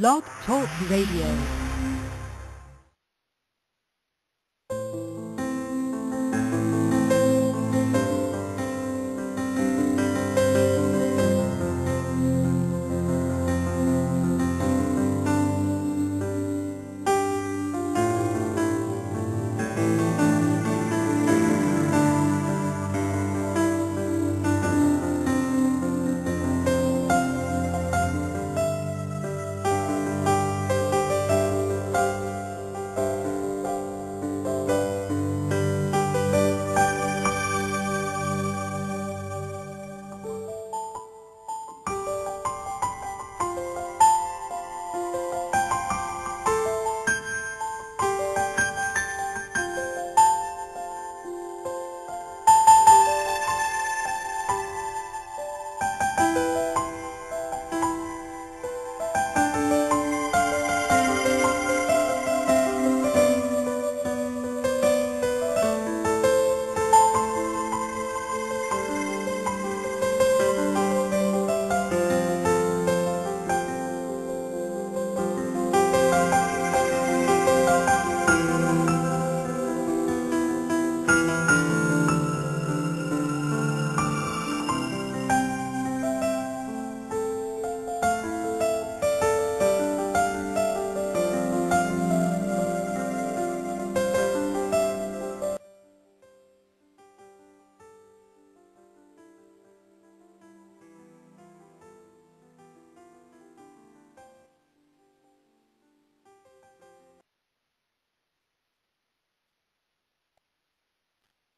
Blog Talk Radio.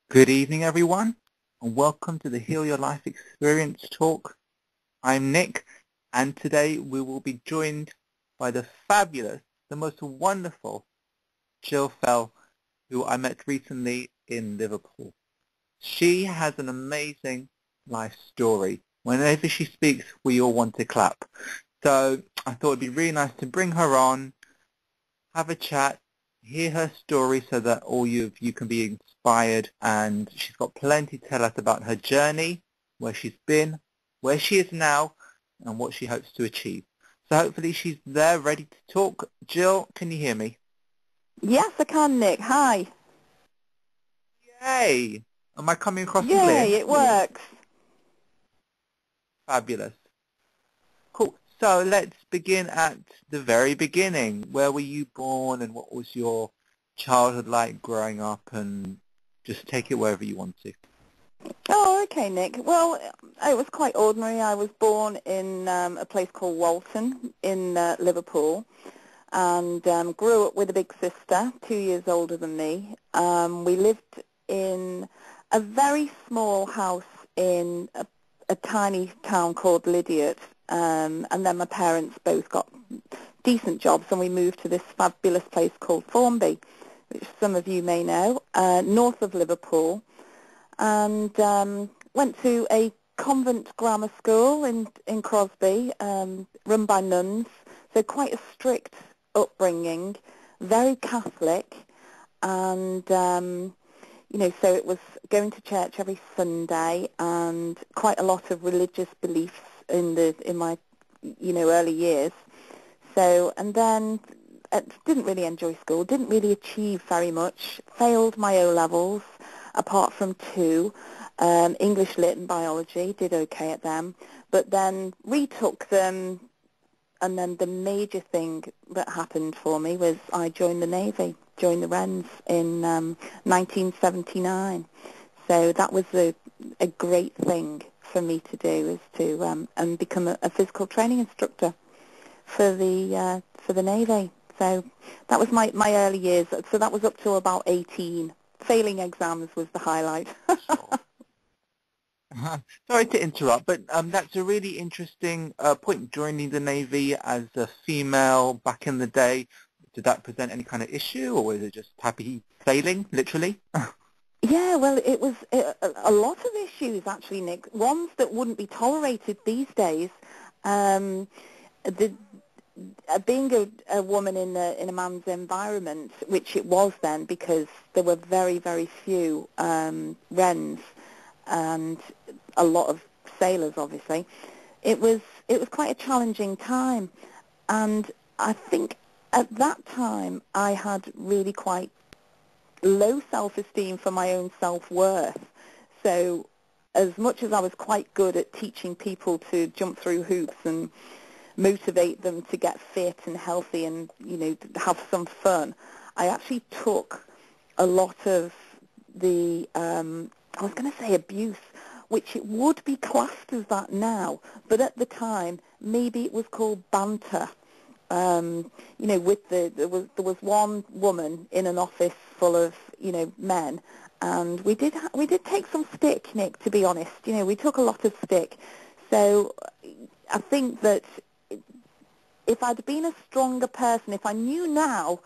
Good evening, everyone, and welcome to the Heal Your Life Experience talk. I'm Nick, and today we will be joined by the fabulous, the most wonderful Gill Fell, who I met recently in Liverpool. She has an amazing life story. Whenever she speaks, we all want to clap. So I thought it'd be really nice to bring her on, have a chat, hear her story so that all of you can be inspired, and she's got plenty to tell us about her journey, where she's been, where she is now, and what she hopes to achieve. So hopefully she's there ready to talk. Jill, can you hear me? Yes, I can, Nick. Hi. Yay! Am I coming across Yay, clear? it works. Fabulous. Cool. So let's begin at the very beginning. Where were you born and what was your childhood like growing up, and just take it wherever you want to. Oh, okay, Nick. Well, it was quite ordinary. I was born in a place called Walton in Liverpool and grew up with a big sister, 2 years older than me. We lived in a very small house in a tiny town called Lydiate, and then my parents both got decent jobs and we moved to this fabulous place called Formby, which some of you may know, north of Liverpool, and went to a convent grammar school in Crosby, run by nuns, so quite a strict upbringing, very Catholic, and so it was going to church every Sunday and quite a lot of religious beliefs in my early years. So, and then didn't really enjoy school, didn't really achieve very much, failed my O-levels apart from two, English, Lit and Biology, did okay at them, but then retook them, and then the major thing that happened for me was I joined the Navy, joined the Wrens in 1979. So that was a great thing for me to do, is to and become a physical training instructor for the Navy. So that was my early years. So that was up to about 18. Failing exams was the highlight. Sorry to interrupt, but that's a really interesting point. Joining the Navy as a female back in the day, did that present any kind of issue, or was it just happy sailing, literally? Yeah, well, it was a lot of issues, actually, Nick. Ones that wouldn't be tolerated these days. Being a woman in a man's environment, which it was then, because there were very, very few Wrens and a lot of sailors, obviously. It was quite a challenging time, and I think at that time I had really quite low self-esteem for my own self-worth. So as much as I was quite good at teaching people to jump through hoops and motivate them to get fit and healthy and, have some fun, I actually took a lot of the, I was going to say abuse, which it would be classed as that now, but at the time, maybe it was called banter. There was one woman in an office full of, men, and we did take some stick, Nick, to be honest. We took a lot of stick. So I think that if I'd been a stronger person, if I knew now,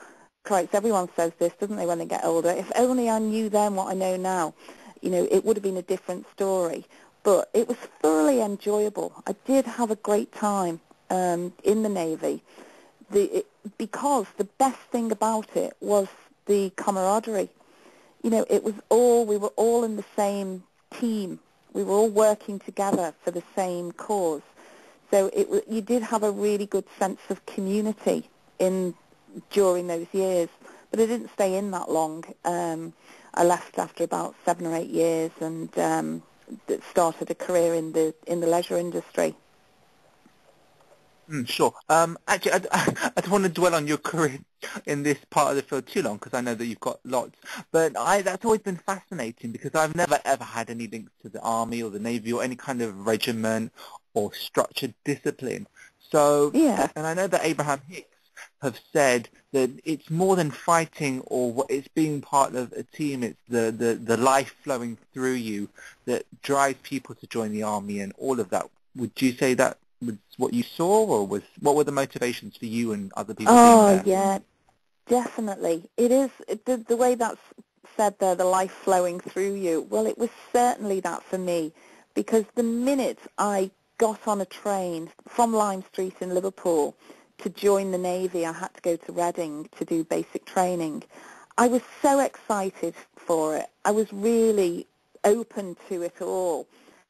Christ, everyone says this, doesn't they, when they get older, if only I knew then what I know now, it would have been a different story. But it was thoroughly enjoyable. I did have a great time in the Navy. Because the best thing about it was the camaraderie. We were all in the same team. We were all working together for the same cause. So you did have a really good sense of community during those years. But I didn't stay in that long. I left after about 7 or 8 years and started a career in the leisure industry. Sure. Actually, I don't want to dwell on your career in this part of the field too long because I know that you've got lots. But that's always been fascinating because I've never ever had any links to the Army or the Navy or any kind of regiment or structured discipline. So, Yeah. and I know that Abraham Hicks have said that it's more than fighting or it's being part of a team. It's the life flowing through you that drives people to join the Army and all of that. Would you say that was what you saw, or what were the motivations for you and other people being there? Oh, yeah, definitely. It is, the way that's said there, the life flowing through you. Well, it was certainly that for me, because the minute I got on a train from Lime Street in Liverpool to join the Navy, I had to go to Reading to do basic training. I was so excited for it. I was really open to it all.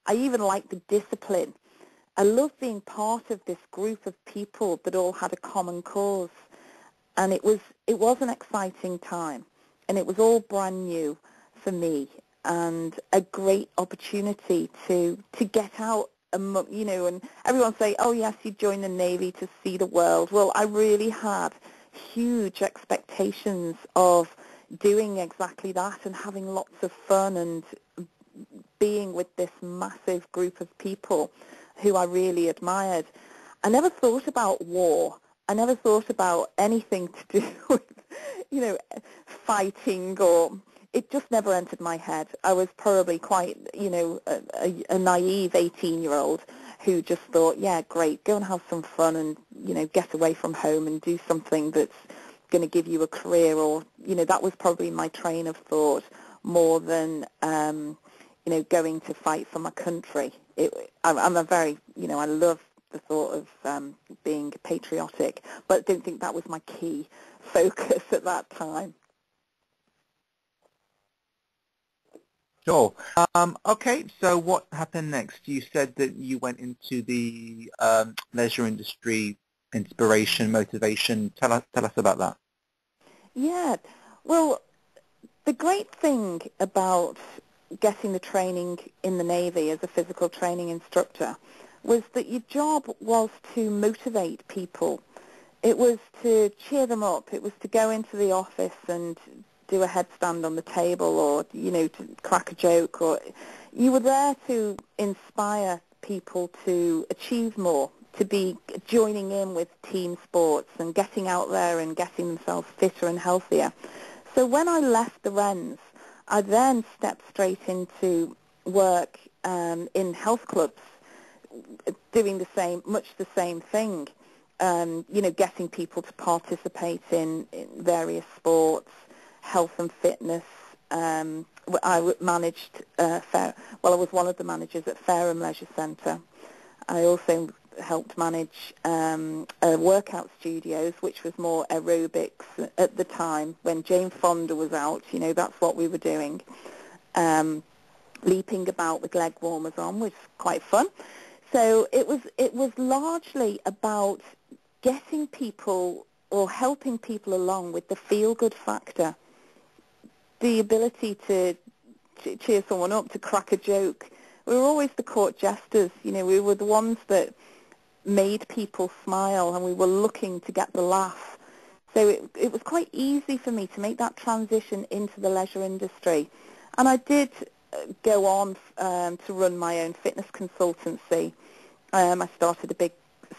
I even liked the discipline. I loved being part of this group of people that all had a common cause. And it was an exciting time, and it was all brand new for me, and a great opportunity to get out, and everyone say, oh yes, you joined the Navy to see the world. Well, I really had huge expectations of doing exactly that and having lots of fun and being with this massive group of people who I really admired. I never thought about war. I never thought about anything to do with, fighting, or it just never entered my head. I was probably quite, a naive 18-year-old who just thought, yeah, great, go and have some fun and, get away from home and do something that's going to give you a career, or, that was probably my train of thought more than, going to fight for my country. I'm a very, I love the thought of being patriotic, but don't think that was my key focus at that time. Sure. Okay, so what happened next? You said that you went into the leisure industry, inspiration, motivation. Tell us about that. Yeah, well, the great thing about getting the training in the Navy as a physical training instructor was that your job was to motivate people. It was to cheer them up. It was to go into the office and do a headstand on the table, or, to crack a joke, or you were there to inspire people to achieve more, to be joining in with team sports and getting out there and getting themselves fitter and healthier. So when I left the Wrens, I then stepped straight into work in health clubs, doing much the same thing. Getting people to participate in various sports, health and fitness. I managed, I was one of the managers at Fareham Leisure Centre. I also helped manage workout studios, which was more aerobics at the time. When Jane Fonda was out, that's what we were doing. Leaping about with leg warmers on was quite fun. So it was largely about getting people or helping people along with the feel-good factor, the ability to cheer someone up, to crack a joke. We were always the court jesters. You know, we were the ones that made people smile, and we were looking to get the laugh. So it was quite easy for me to make that transition into the leisure industry. And I did go on to run my own fitness consultancy. I started a big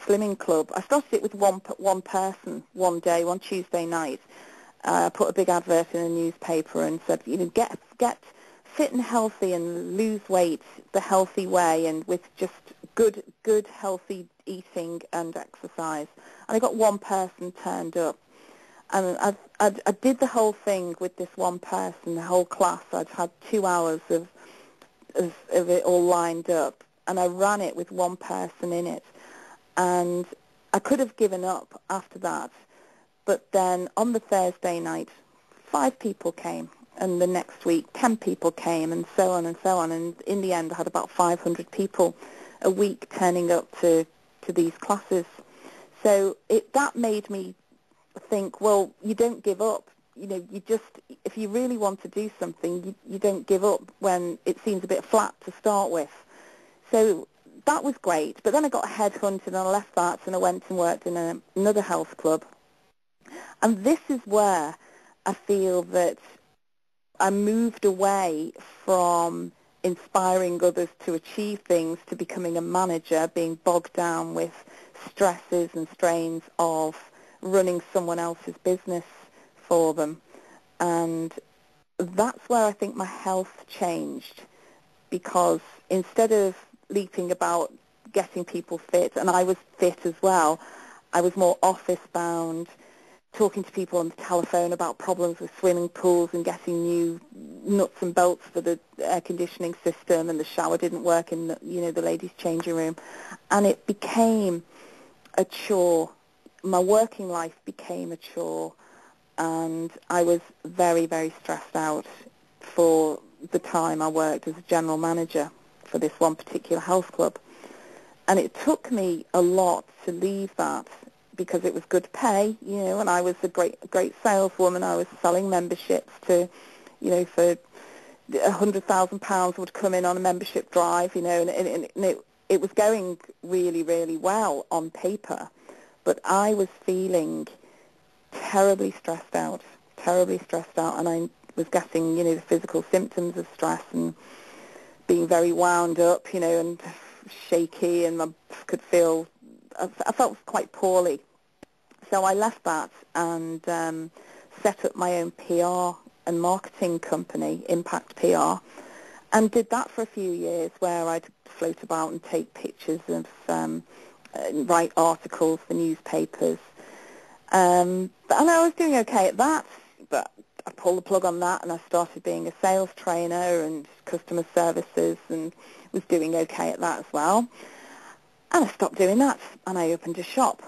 slimming club. I started it with one person one day, one Tuesday night. I put a big advert in a newspaper and said, you know, get fit and healthy and lose weight the healthy way and with just good healthy eating and exercise. And I got one person turned up. And I did the whole thing with this one person, the whole class. I'd had 2 hours of it all lined up, and I ran it with one person in it. And I could have given up after that, but then on the Thursday night, 5 people came, and the next week 10 people came, and so on and so on. And in the end, I had about 500 people a week turning up to these classes. So that made me think, well, you don't give up. You know, you just, if you really want to do something, you don't give up when it seems a bit flat to start with. So that was great. But then I got headhunted and I left that and I went and worked in another health club. And this is where I feel that I moved away from inspiring others to achieve things to becoming a manager, being bogged down with stresses and strains of running someone else's business for them. And that's where I think my health changed, because instead of leaping about getting people fit, and I was fit as well, I was more office-bound, talking to people on the telephone about problems with swimming pools and getting new nuts and bolts for the air conditioning system, and the shower didn't work in the ladies' changing room. And it became a chore. My working life became a chore, and I was very, very stressed out for the time I worked as a general manager for this one particular health club. And it took me a lot to leave that, because it was good pay, and I was a great saleswoman. I was selling memberships to, for £100,000 would come in on a membership drive, and it was going really, really well on paper. But I was feeling terribly stressed out, and I was getting, the physical symptoms of stress and being very wound up, and shaky, and I felt quite poorly. So I left that and set up my own PR and marketing company, Impact PR, and did that for a few years, where I'd float about and take pictures of write articles for newspapers. And I was doing okay at that, but I pulled the plug on that and I started being a sales trainer and customer services, and was doing okay at that as well. And I stopped doing that and I opened a shop.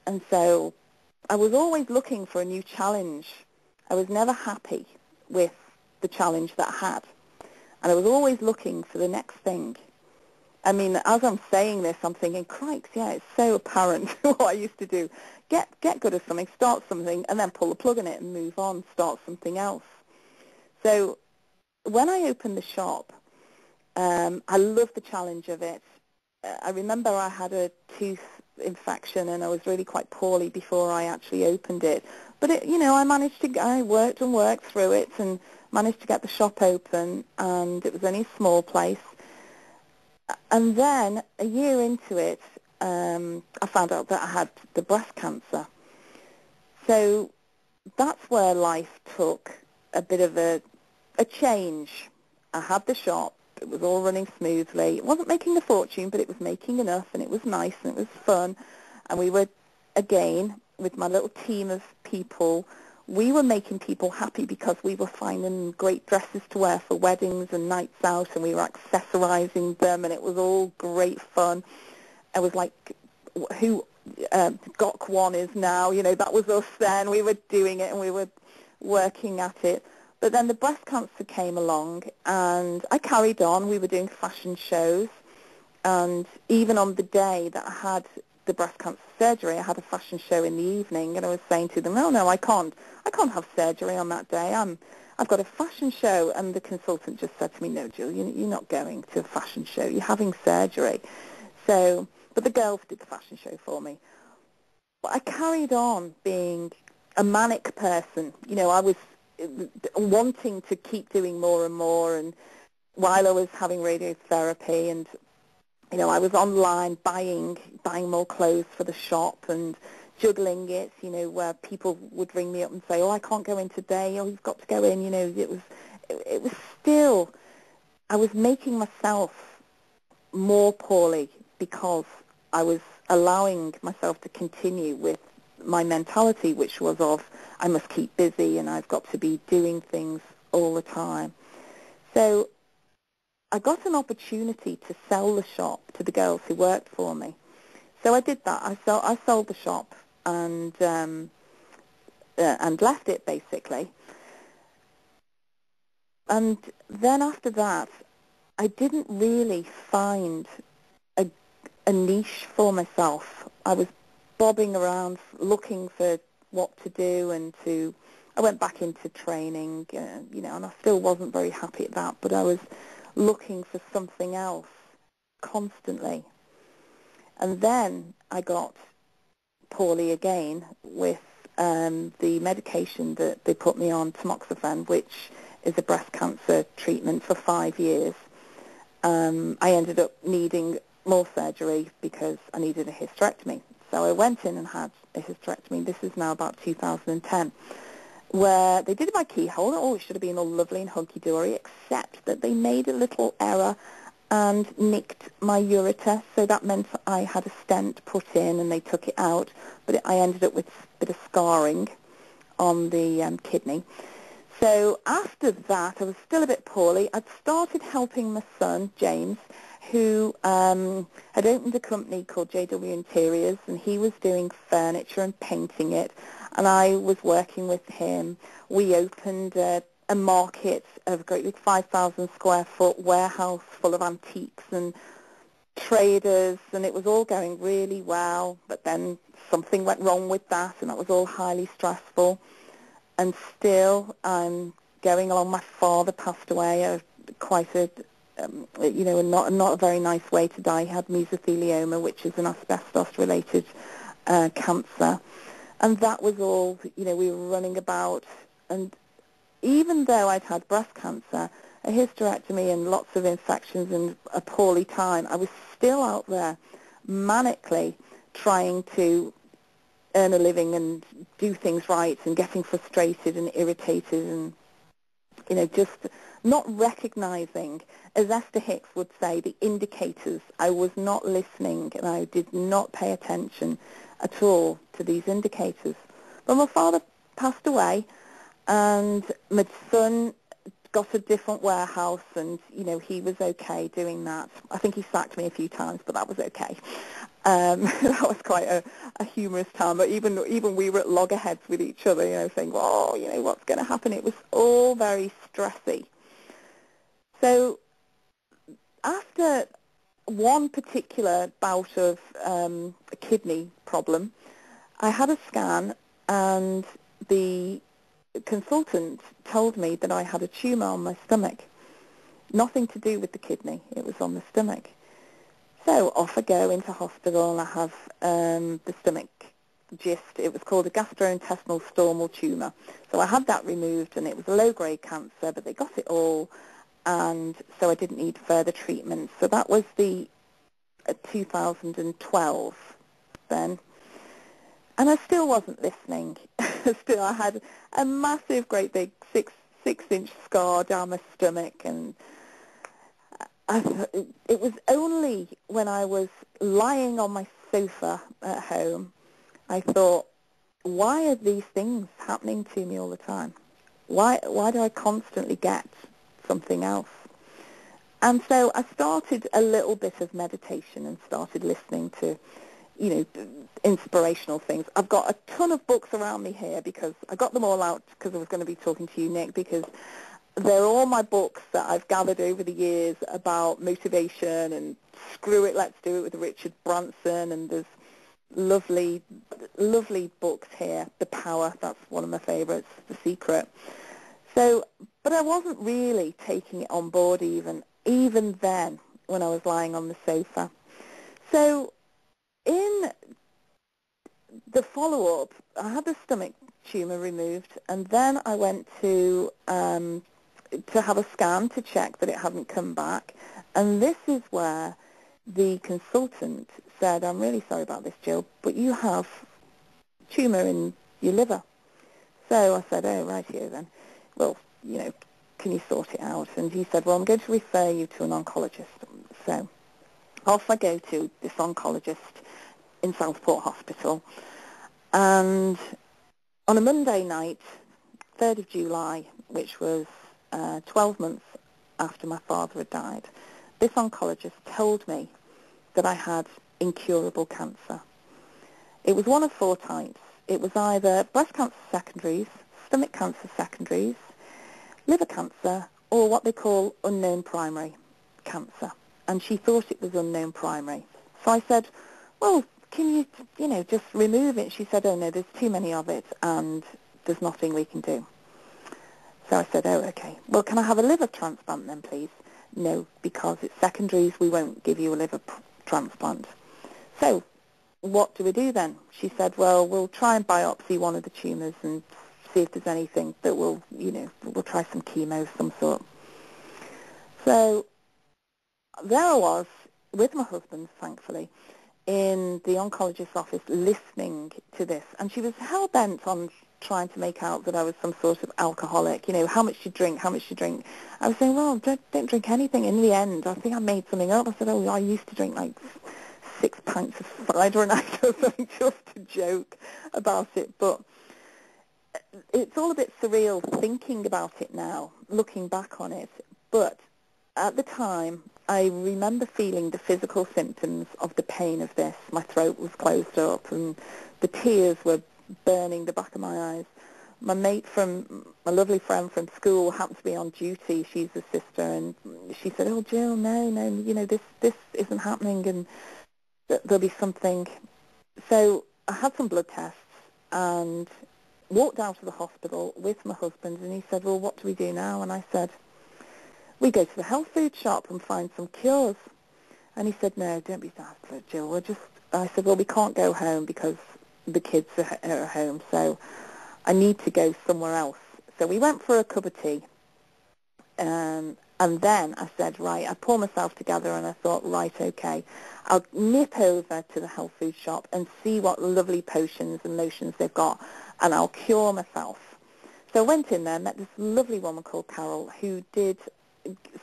And so I was always looking for a new challenge. I was never happy with the challenge that I had. And I was always looking for the next thing. I mean, as I'm saying this, I'm thinking, crikes, yeah, it's so apparent what I used to do. Get good at something, start something, and then pull the plug on it and move on, start something else. So when I opened the shop, I loved the challenge of it. I remember I had a tooth infection and I was really quite poorly before I actually opened it. But, I worked and worked through it and managed to get the shop open, and it was only a small place. And then a year into it, I found out that I had the breast cancer. So that's where life took a bit of a change. I had the shop. It was all running smoothly. It wasn't making a fortune, but it was making enough, and it was nice, and it was fun. And we were, again, with my little team of people, we were making people happy, because we were finding great dresses to wear for weddings and nights out, and we were accessorizing them, and it was all great fun. It was like who Gok One is now, that was us then. We were doing it and we were working at it. But then the breast cancer came along and I carried on. We were doing fashion shows, and even on the day that I had the breast cancer surgery, I had a fashion show in the evening, and I was saying to them, no, I can't have surgery on that day. I've got a fashion show, and the consultant just said to me, no, Jill, you're not going to a fashion show. You're having surgery. So, but the girls did the fashion show for me. But I carried on being a manic person. I was wanting to keep doing more and more, and while I was having radiotherapy, and I was online buying more clothes for the shop and juggling it, where people would ring me up and say, oh, I can't go in today, oh, you've got to go in, it was still, I was making myself more poorly because I was allowing myself to continue with my mentality, which was of, I must keep busy and I've got to be doing things all the time. So I got an opportunity to sell the shop to the girls who worked for me. So I did that. I sold the shop and left it basically. And then after that, I didn't really find a niche for myself. I was bobbing around looking for what to do, and I went back into training, and I still wasn't very happy at that, but I was looking for something else constantly. And then I got poorly again with the medication that they put me on, tamoxifen, which is a breast cancer treatment for 5 years. I ended up needing more surgery because I needed a hysterectomy. So I went in and had a hysterectomy. This is now about 2010, where they did my keyhole. Oh, it should have been all lovely and hunky-dory, except that they made a little error and nicked my ureter. So that meant I had a stent put in and they took it out, but I ended up with a bit of scarring on the kidney. So after that, I was still a bit poorly. I'd started helping my son, James, who had opened a company called JW Interiors, and he was doing furniture and painting it, and I was working with him. We opened a market of a great big 5,000 square foot warehouse full of antiques and traders, and it was all going really well, but then something went wrong with that, and that was all highly stressful. And still, I'm going along. My father passed away, quite a, not a very nice way to die. He had mesothelioma, which is an asbestos-related cancer. And that was all, we were running about. And even though I'd had breast cancer, a hysterectomy and lots of infections and a poorly time, I was still out there manically trying to earn a living and do things right, and getting frustrated and irritated, and just not recognizing, as Esther Hicks would say, the indicators. I was not listening, and I did not pay attention at all to these indicators. But my father passed away, and my son got a different warehouse, and he was okay doing that. I think he sacked me a few times, but that was okay. That was quite a humorous time. But even we were at loggerheads with each other, saying, well, what's going to happen? It was all very stressy. So after one particular bout of a kidney problem, I had a scan, and the consultant told me that I had a tumour on my stomach. Nothing to do with the kidney. It was on the stomach. So off I go into hospital, and I have the stomach gist. It was called a gastrointestinal stromal tumour. So I had that removed, and it was a low-grade cancer, but they got it all, and so I didn't need further treatment. So that was the 2012 then. And I still wasn't listening. Still, I had a massive, great big six-inch scar down my stomach, and it was only when I was lying on my sofa at home, I thought, why are these things happening to me all the time? Why do I constantly get something else? And so I started a little bit of meditation and started listening to, inspirational things. I've got a ton of books around me here because I got them all out because I was going to be talking to you, Nick, because they're all my books that I've gathered over the years about motivation and screw it, let's do it with Richard Branson, and there's lovely, lovely books here. The Power, that's one of my favourites, The Secret. So, but I wasn't really taking it on board even then when I was lying on the sofa. So in the follow-up, I had the stomach tumour removed, and then I went to have a scan to check that it hadn't come back. And this is where the consultant said, "I'm really sorry about this, Jill, but you have tumour in your liver." So I said, "Oh, right here then. Well, can you sort it out?" And he said, "Well, I'm going to refer you to an oncologist." So off I go to this oncologist in Southport Hospital. And on a Monday night, 3rd of July, which was 12 months after my father had died, this oncologist told me that I had incurable cancer. It was one of 4 types. It was either breast cancer secondaries, stomach cancer secondaries, liver cancer, or what they call unknown primary cancer. And she thought it was unknown primary. So I said, "Well, can you, just remove it?" She said, "Oh, no, there's too many of it, and there's nothing we can do." So I said, "Oh, okay. Well, can I have a liver transplant then, please?" "No, because it's secondaries, we won't give you a liver transplant." "So what do we do then?" She said, "Well, we'll try and biopsy one of the tumours and see if there's anything that we'll try some chemo of some sort." So there I was with my husband, thankfully, in the oncologist's office listening to this. And she was hell-bent on trying to make out that I was some sort of alcoholic. "How much do you drink? How much do you drink?" I was saying, "Well, don't drink anything." In the end, I think I made something up. I said, "Oh, I used to drink like 6 pints of cider a night," or something, just to joke about it. But it's all a bit surreal thinking about it now, looking back on it. But at the time, I remember feeling the physical symptoms of the pain of this. My throat was closed up and the tears were burning the back of my eyes. My lovely friend from school happened to be on duty. She's a sister, and she said, "Oh, Jill, no, this isn't happening, and there'll be something." So I had some blood tests and walked out of the hospital with my husband, and he said, "Well, what do we do now?" And I said, "We go to the health food shop and find some cures." And he said, "No, don't be daft, Jill. I said, "Well, we can't go home because the kids are at home, so I need to go somewhere else." So we went for a cup of tea. And then I said, right, I pulled myself together and I thought, right, okay, I'll nip over to the health food shop and see what lovely potions and lotions they've got, and I'll cure myself. So I went in there, met this lovely woman called Carol, who did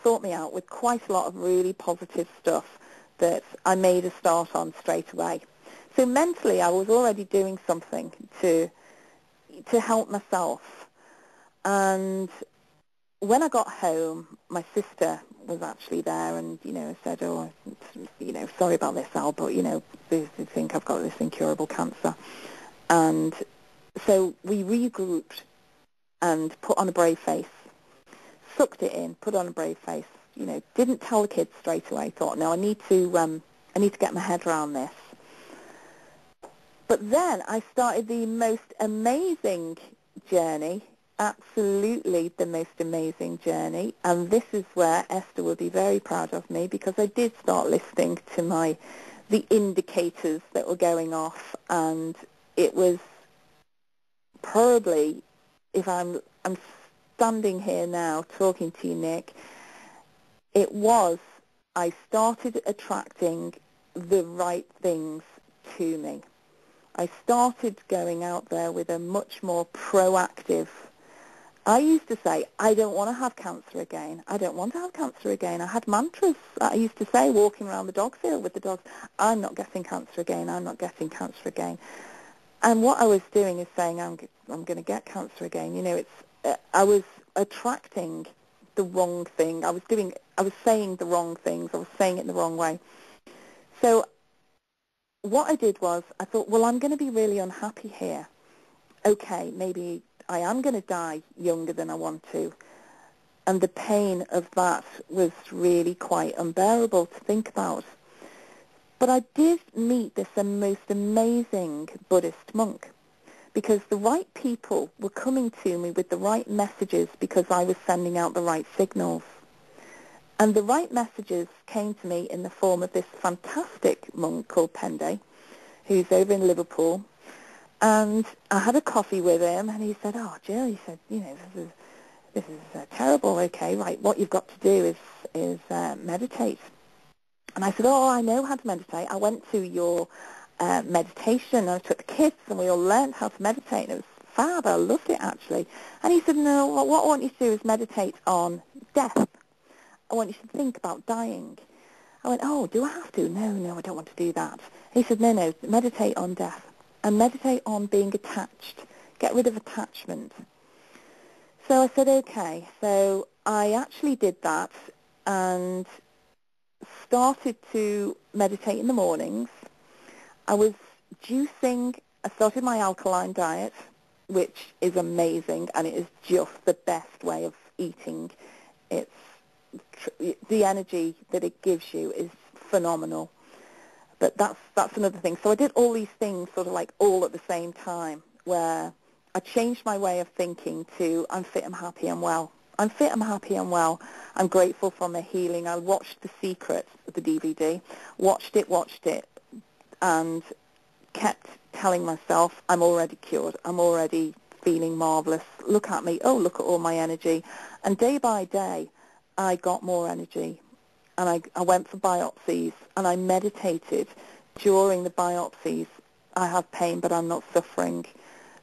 sort me out with quite a lot of really positive stuff that I made a start on straight away. So mentally I was already doing something to help myself. And when I got home, my sister was actually there and, said, "Oh, sorry about this, Al, but, they think I've got this incurable cancer." And so we regrouped and put on a brave face, sucked it in, put on a brave face, didn't tell the kids straight away, thought, no, I need to get my head around this. But then I started the most amazing journey, absolutely the most amazing journey, and this is where Esther would be very proud of me, because I did start listening to the indicators that were going off, and it was probably, if I'm standing here now talking to you, Nick, I started attracting the right things to me. I started going out there with a much more proactive. I used to say, "I don't want to have cancer again. I don't want to have cancer again." I had mantras. I used to say, walking around the dog field with the dogs, "I'm not getting cancer again. I'm not getting cancer again." And what I was doing is saying, I'm going to get cancer again. I was attracting the wrong thing. I was saying the wrong things. I was saying it in the wrong way. So what I did was, I thought, well, I'm going to be really unhappy here. Okay, maybe I am going to die younger than I want to. And the pain of that was really quite unbearable to think about. But I did meet this most amazing Buddhist monk, because the right people were coming to me with the right messages because I was sending out the right signals. And the right messages came to me in the form of this fantastic monk called Pende, who's over in Liverpool. And I had a coffee with him, and he said, "Oh, Jill," he said, this is terrible. Okay, right, what you've got to do is meditate." And I said, "Oh, I know how to meditate. I went to your meditation, and I took the kids, and we all learned how to meditate. And it was fab. I loved it, actually." And he said, "No, what I want you to do is meditate on death. I want you to think about dying." I went, "Oh, do I have to?" No, I don't want to do that." He said, no, meditate on death and meditate on being attached. Get rid of attachment. So I said, okay. So I actually did that and started to meditate in the mornings. I was juicing. I started my alkaline diet, which is amazing, and it is just the best way of eating. It's the energy that it gives you is phenomenal. But that's another thing. So I did all these things sort of like all at the same time, where I changed my way of thinking to I'm fit, I'm happy, I'm well. I'm fit, I'm happy, I'm well. I'm grateful for my healing. I watched The Secret, the DVD, watched it, and kept telling myself, I'm already cured. I'm already feeling marvelous. Look at me. Oh, look at all my energy. And day by day, I got more energy. And I went for biopsies, and I meditated during the biopsies. I have pain, but I'm not suffering.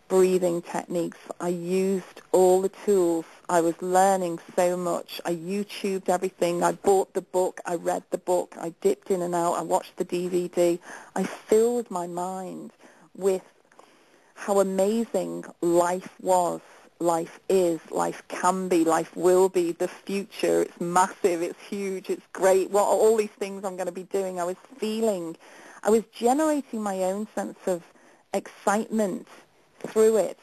Breathing techniques. I used all the tools. I was learning so much. I YouTubed everything. I bought the book. I read the book. I dipped in and out. I watched the DVD. I filled my mind with how amazing life was, life is, life can be, life will be, the future. It's massive, it's huge, it's great. What all these things I'm going to be doing, I was feeling. I was generating my own sense of excitement through it,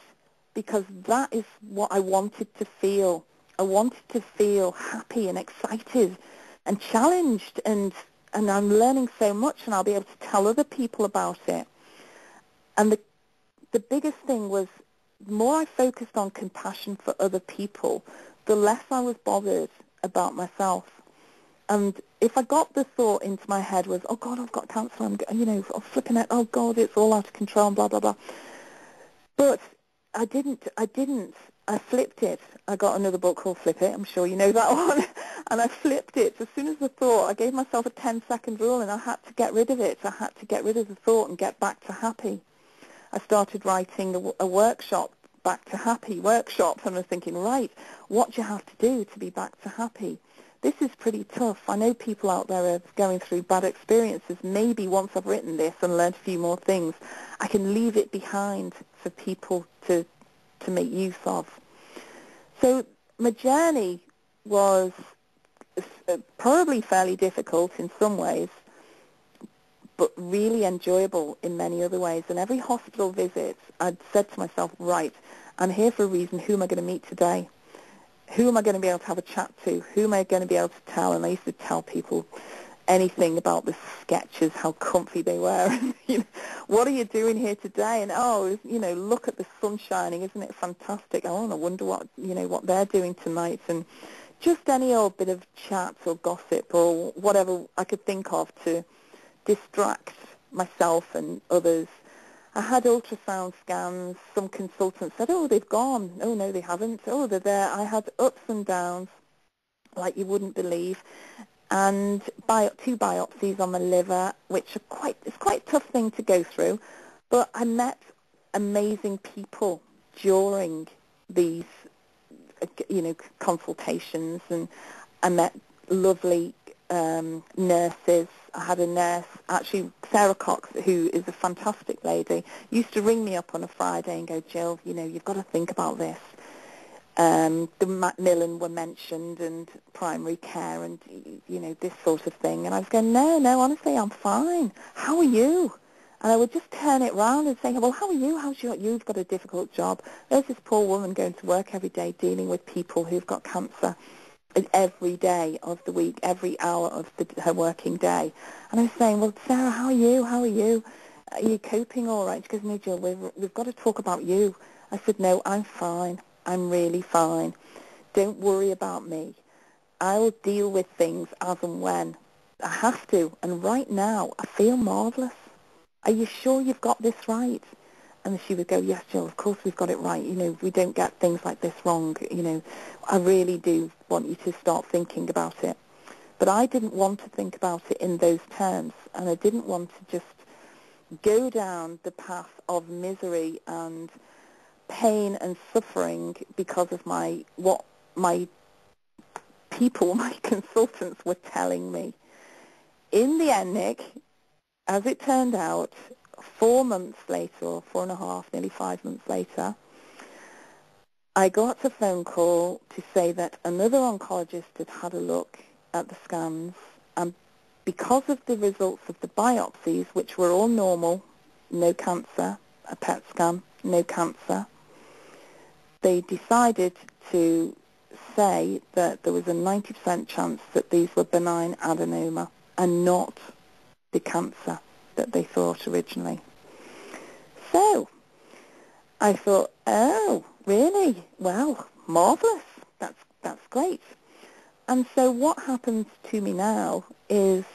because that is what I wanted to feel. I wanted to feel happy and excited and challenged, and I'm learning so much, and I'll be able to tell other people about it. And the biggest thing was, the more I focused on compassion for other people, the less I was bothered about myself. And if I got the thought into my head was, oh God, I've got cancer, I'm flipping out, oh God, it's all out of control, and blah, blah, blah. But I didn't. I flipped it. I got another book called Flip It. I'm sure you know that one. And I flipped it. As soon as the thought, I gave myself a 10-second rule, and I had to get rid of it. I had to get rid of the thought and get back to happy. I started writing a workshop, Back to Happy workshop, and I was thinking, right, what do you have to do to be back to happy? This is pretty tough. I know people out there are going through bad experiences. Maybe once I've written this and learned a few more things, I can leave it behind for people to make use of. So my journey was probably fairly difficult in some ways, but really enjoyable in many other ways. And every hospital visit, I'd said to myself, right, I'm here for a reason. Who am I going to meet today? Who am I going to be able to have a chat to? Who am I going to be able to tell? And I used to tell people anything about the sketches, how comfy they were. And, what are you doing here today? And, look at the sun shining. Isn't it fantastic? I wonder what they're doing tonight. And just any old bit of chat or gossip or whatever I could think of to distract myself and others. I had ultrasound scans. Some consultants said, oh, they've gone. Oh, no, they haven't. Oh, they're there. I had ups and downs like you wouldn't believe. And two biopsies on the liver, which are it's quite a tough thing to go through. But I met amazing people during these, consultations, and I met lovely nurses. I had a nurse, actually Sarah Cox, who is a fantastic lady, used to ring me up on a Friday and go, Jill, you've got to think about this. The Macmillan were mentioned, and primary care, and, this sort of thing. And I was going, no, honestly, I'm fine. How are you? And I would just turn it round and say, well, how are you? You've got a difficult job. There's this poor woman going to work every day dealing with people who've got cancer. every day of the week, every hour of her working day. And I was saying, well, Sarah, how are you? How are you? Are you coping all right? She goes, no, Jill, we've got to talk about you. I said, no, I'm fine. I'm really fine. Don't worry about me. I'll deal with things as and when I have to. And right now, I feel marvellous. Are you sure you've got this right? And she would go, yes, Jill, of course we've got it right. You know, we don't get things like this wrong. You know, I really do want you to start thinking about it. But I didn't want to think about it in those terms, and I didn't want to just go down the path of misery and pain and suffering because of what my people, my consultants were telling me. In the end, Nick, as it turned out, 4 months later, or 4.5, nearly 5 months later, I got a phone call to say that another oncologist had had a look at the scans, and because of the results of the biopsies, which were all normal, no cancer, a PET scan, no cancer, they decided to say that there was a 90% chance that these were benign adenoma and not the cancer that they thought originally. So I thought, oh, really? Well, marvellous. That's great. And so what happens to me now is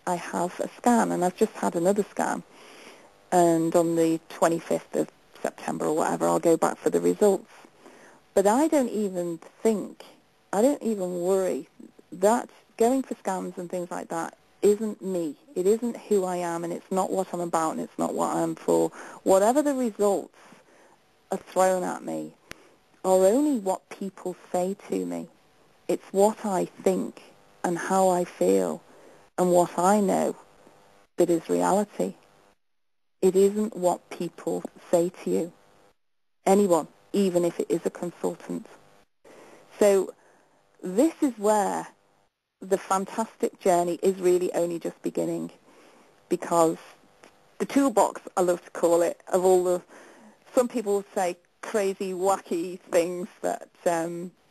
I have a scan, and I've just had another scan, and on the 25th of September or whatever, I'll go back for the results. But I don't even worry that going for scans and things like that isn't me. It isn't who I am, and it's not what I'm about, and it's not what I'm for. Whatever the results are thrown at me are only what people say to me. It's what I think and how I feel and what I know that is reality. It isn't what people say to you. Anyone, even if it is a consultant. So this is where the fantastic journey is really only just beginning, because the toolbox, I love to call it, of all the, some people say crazy, wacky things that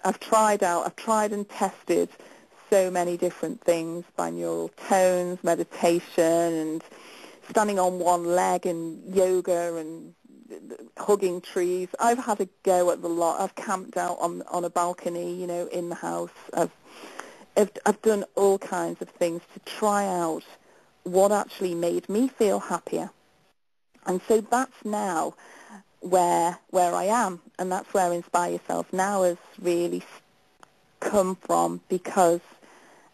I've tried out. I've tried and tested so many different things, binaural tones, meditation, and standing on one leg and yoga and hugging trees. I've had a go at the lot. I've camped out on a balcony, you know, in the house. I've done all kinds of things to try out what actually made me feel happier. And so that's now where I am, and that's where Inspire Yourself now has really come from, because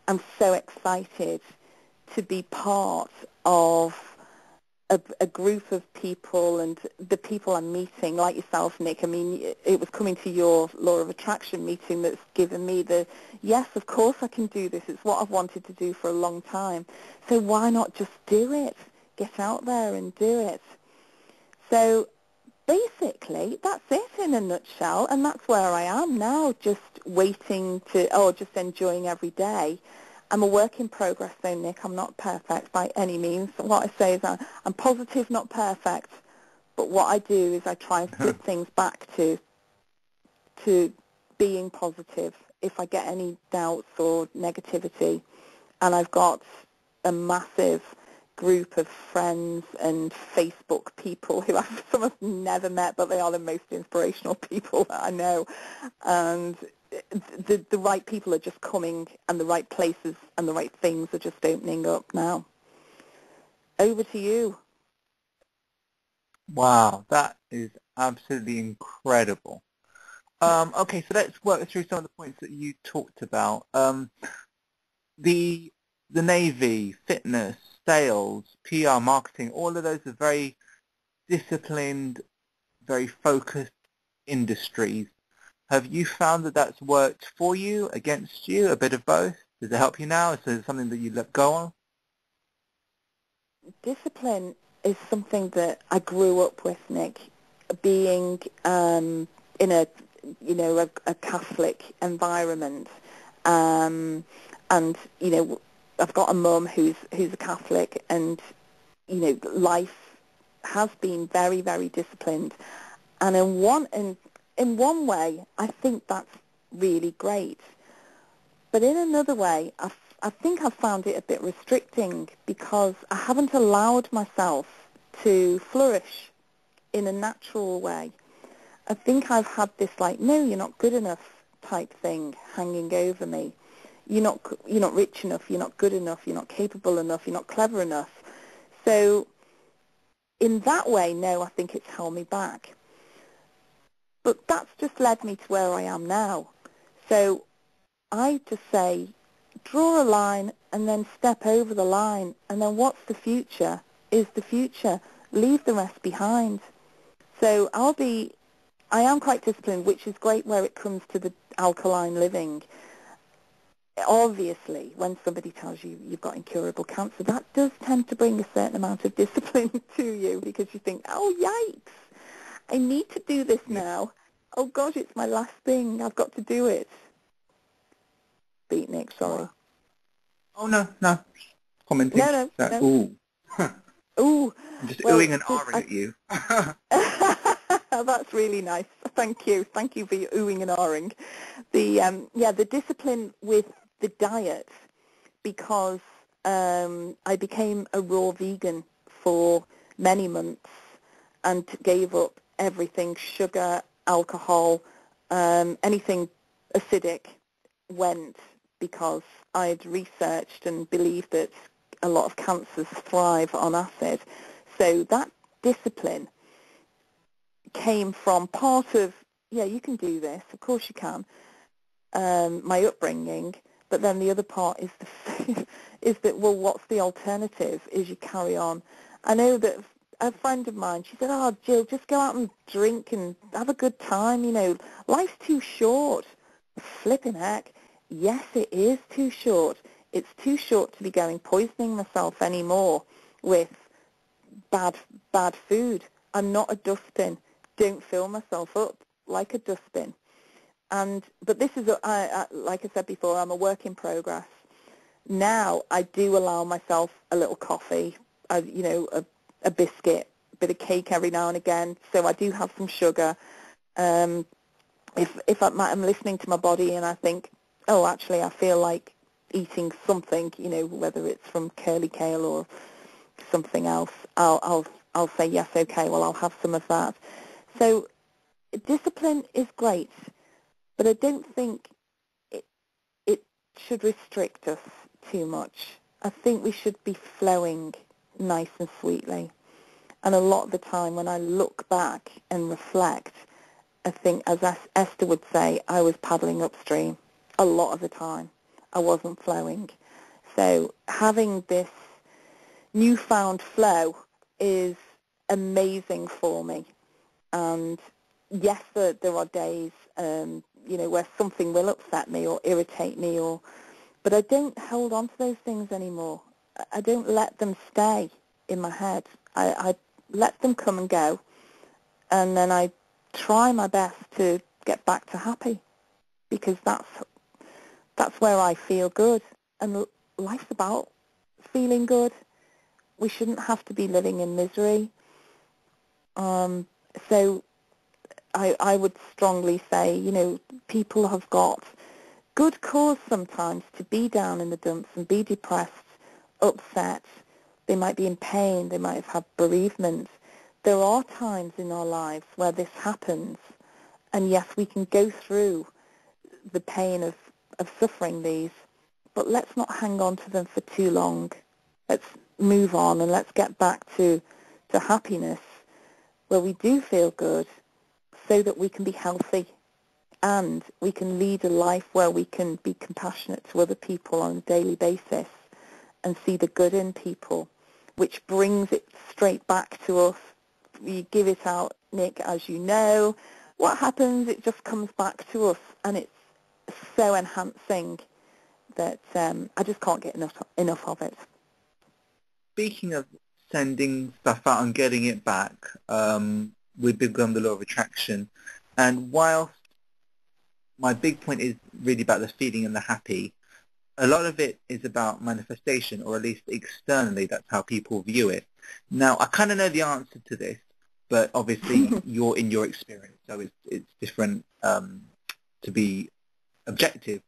I'm so excited to be part of a group of people, and the people I'm meeting, like yourself, Nick. I mean, it was coming to your Law of Attraction meeting that's given me the, yes, of course I can do this. It's what I've wanted to do for a long time. So why not just do it? Get out there and do it. So basically, that's it in a nutshell, and that's where I am now, just just enjoying every day. I'm a work in progress though, Nick. I'm not perfect by any means. What I say is I'm positive, not perfect, but what I do is I try and flip things back to being positive if I get any doubts or negativity. And I've got a massive group of friends and Facebook people who some of them never met, but they are the most inspirational people that I know. And the right people are just coming, and the right places and the right things are just opening up now. Over to you. Wow, that is absolutely incredible. Okay, so let's work through some of the points that you talked about. The Navy, fitness, sales, PR, marketing, all of those are very disciplined, very focused industries. Have you found that that's worked for you, against you, a bit of both? Does it help you now? Is it something that you let go on? Discipline is something that I grew up with, Nick, being in a Catholic environment, and I've got a mum who's a Catholic, and life has been very, very disciplined, and in one way, I think that's really great. But in another way, I think I've found it a bit restricting because I haven't allowed myself to flourish in a natural way. I think I've had this like, no, you're not good enough type thing hanging over me. You're not rich enough, you're not good enough, you're not capable enough, you're not clever enough. So in that way, no, I think it's held me back. But that's just led me to where I am now. So I just say, draw a line and then step over the line. And then what's the future is the future. Leave the rest behind. So I am quite disciplined, which is great where it comes to the alkaline living. Obviously, when somebody tells you you've got incurable cancer, that does tend to bring a certain amount of discipline to you because you think, oh, yikes, I need to do this now. Oh, gosh, it's my last thing. I've got to do it. Beatnik, sorry. Wow. Oh, no. Commenting. No. Ooh. Ooh. I'm just Well, oohing and ahhing at you. that's really nice. Thank you. Thank you for your oohing and ahhing. The discipline with the diet, because I became a raw vegan for many months and gave up everything, sugar, alcohol, anything acidic went, because I'd researched and believed that a lot of cancers thrive on acid. So that discipline came from part of, yeah, you can do this, of course you can, my upbringing, but then the other part is is that, well, what's the alternative, is you carry on. I know that a friend of mine, she said, oh, Jill, just go out and drink and have a good time, life's too short. Flipping heck, yes, it is too short. It's too short to be going poisoning myself anymore with bad food. I'm not a dustbin. Don't fill myself up like a dustbin. But this is, like I said before, I'm a work in progress. Now I do allow myself a little coffee, a biscuit, a bit of cake every now and again. So I do have some sugar. If I'm listening to my body and I think, oh, actually I feel like eating something, whether it's from curly kale or something else, I'll say yes, okay, well, I'll have some of that. So discipline is great, but I don't think it should restrict us too much. I think we should be flowing nice and sweetly. And a lot of the time when I look back and reflect, I think, as Esther would say, I was paddling upstream. A lot of the time I wasn't flowing. So having this newfound flow is amazing for me. And yes, there are days, where something will upset me or irritate me, but I don't hold on to those things anymore. I don't let them stay in my head. I let them come and go, and then I try my best to get back to happy, because that's where I feel good. And life's about feeling good. We shouldn't have to be living in misery. So I would strongly say, people have got good cause sometimes to be down in the dumps and be depressed, upset. They might be in pain. They might have had bereavement. There are times in our lives where this happens. And yes, we can go through the pain of suffering these, but let's not hang on to them for too long. Let's move on and let's get back to happiness where we do feel good, so that we can be healthy and we can lead a life where we can be compassionate to other people on a daily basis and see the good in people, which brings it straight back to us. We give it out, Nick, as you know. What happens, it just comes back to us, and it's so enhancing that I just can't get enough of it. Speaking of sending stuff out and getting it back, we've begun the law of attraction. And whilst my big point is really about the feeling and the happy, a lot of it is about manifestation, or at least externally, that's how people view it. Now, I kind of know the answer to this, but obviously you're in your experience, so it's different to be objective.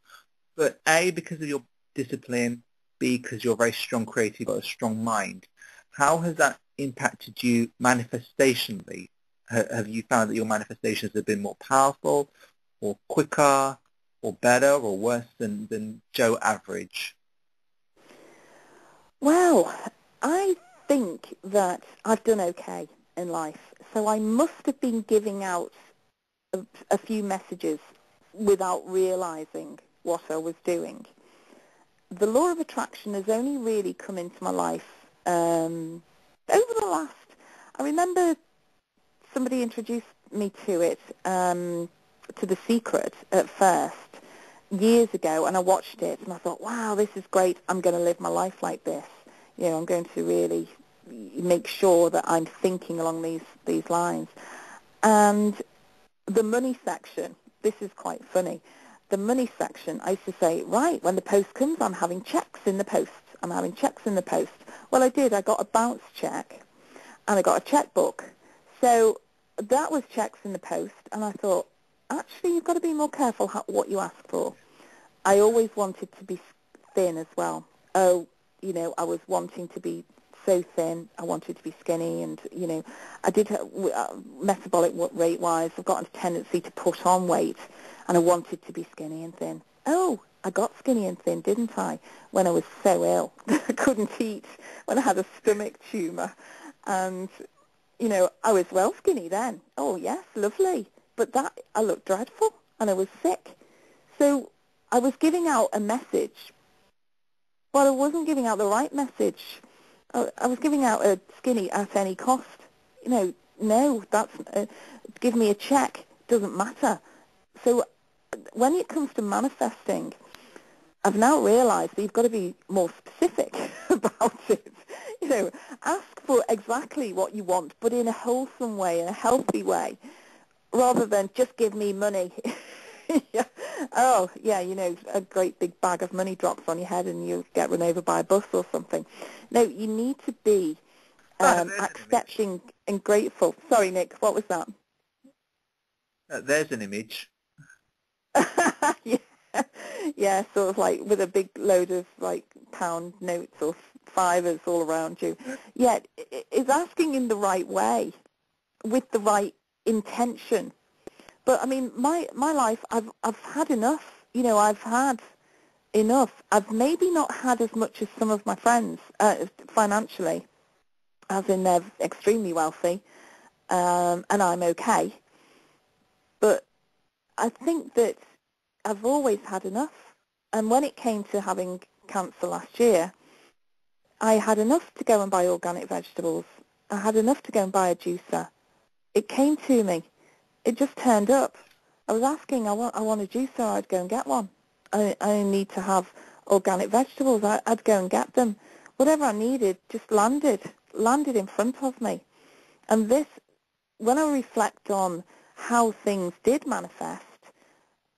But A, because of your discipline, B, because you're very strong creative, got a strong mind. How has that impacted you manifestationally? Have you found that your manifestations have been more powerful or quicker or better or worse than Joe average? Well, I think that I've done okay in life. So I must have been giving out a few messages without realizing what I was doing. The law of attraction has only really come into my life over the last, I remember somebody introduced me to it, to The Secret at first, years ago, and I watched it, and I thought, wow, this is great. I'm going to live my life like this. You know, I'm going to really make sure that I'm thinking along these lines. And the money section, this is quite funny. The money section, I used to say, right, when the post comes, I'm having checks in the post. I'm having checks in the post. Well, I did. I got a bounce check, and I got a checkbook. So that was checks in the post, and I thought, actually, you've got to be more careful what you ask for. I always wanted to be thin as well. Oh, you know, I was wanting to be so thin. I wanted to be skinny, and, you know, I did, metabolic rate-wise, I've got a tendency to put on weight, and I wanted to be skinny and thin. Oh, I got skinny and thin, didn't I, when I was so ill that I couldn't eat, when I had a stomach tumour. And, you know, I was well skinny then. Oh, yes, lovely. But that, I looked dreadful, and I was sick. So I was giving out a message, but I wasn't giving out the right message. I was giving out a skinny at any cost. You know, no, that's, give me a check, doesn't matter. So when it comes to manifesting, I've now realised that you've got to be more specific about it. You know, ask for exactly what you want, but in a wholesome way, in a healthy way, rather than just give me money. Yeah. Oh, yeah, you know, a great big bag of money drops on your head and you get run over by a bus or something. No, you need to be There's an image. accepting and grateful. Sorry, Nick, what was that? There's an image. Yeah. Yeah, sort of like with a big load of like pound notes or fivers all around you. Yeah, it's asking in the right way, with the right intention. But I mean, my life, I've had enough. You know, I've had enough. I've maybe not had as much as some of my friends financially, as in they're extremely wealthy, and I'm okay. But I think that I've always had enough. And when it came to having cancer last year, I had enough to go and buy organic vegetables. I had enough to go and buy a juicer. It came to me. It just turned up. I was asking, I want a juicer, I'd go and get one. I need to have organic vegetables, I'd go and get them. Whatever I needed just landed in front of me. And this, when I reflect on how things did manifest,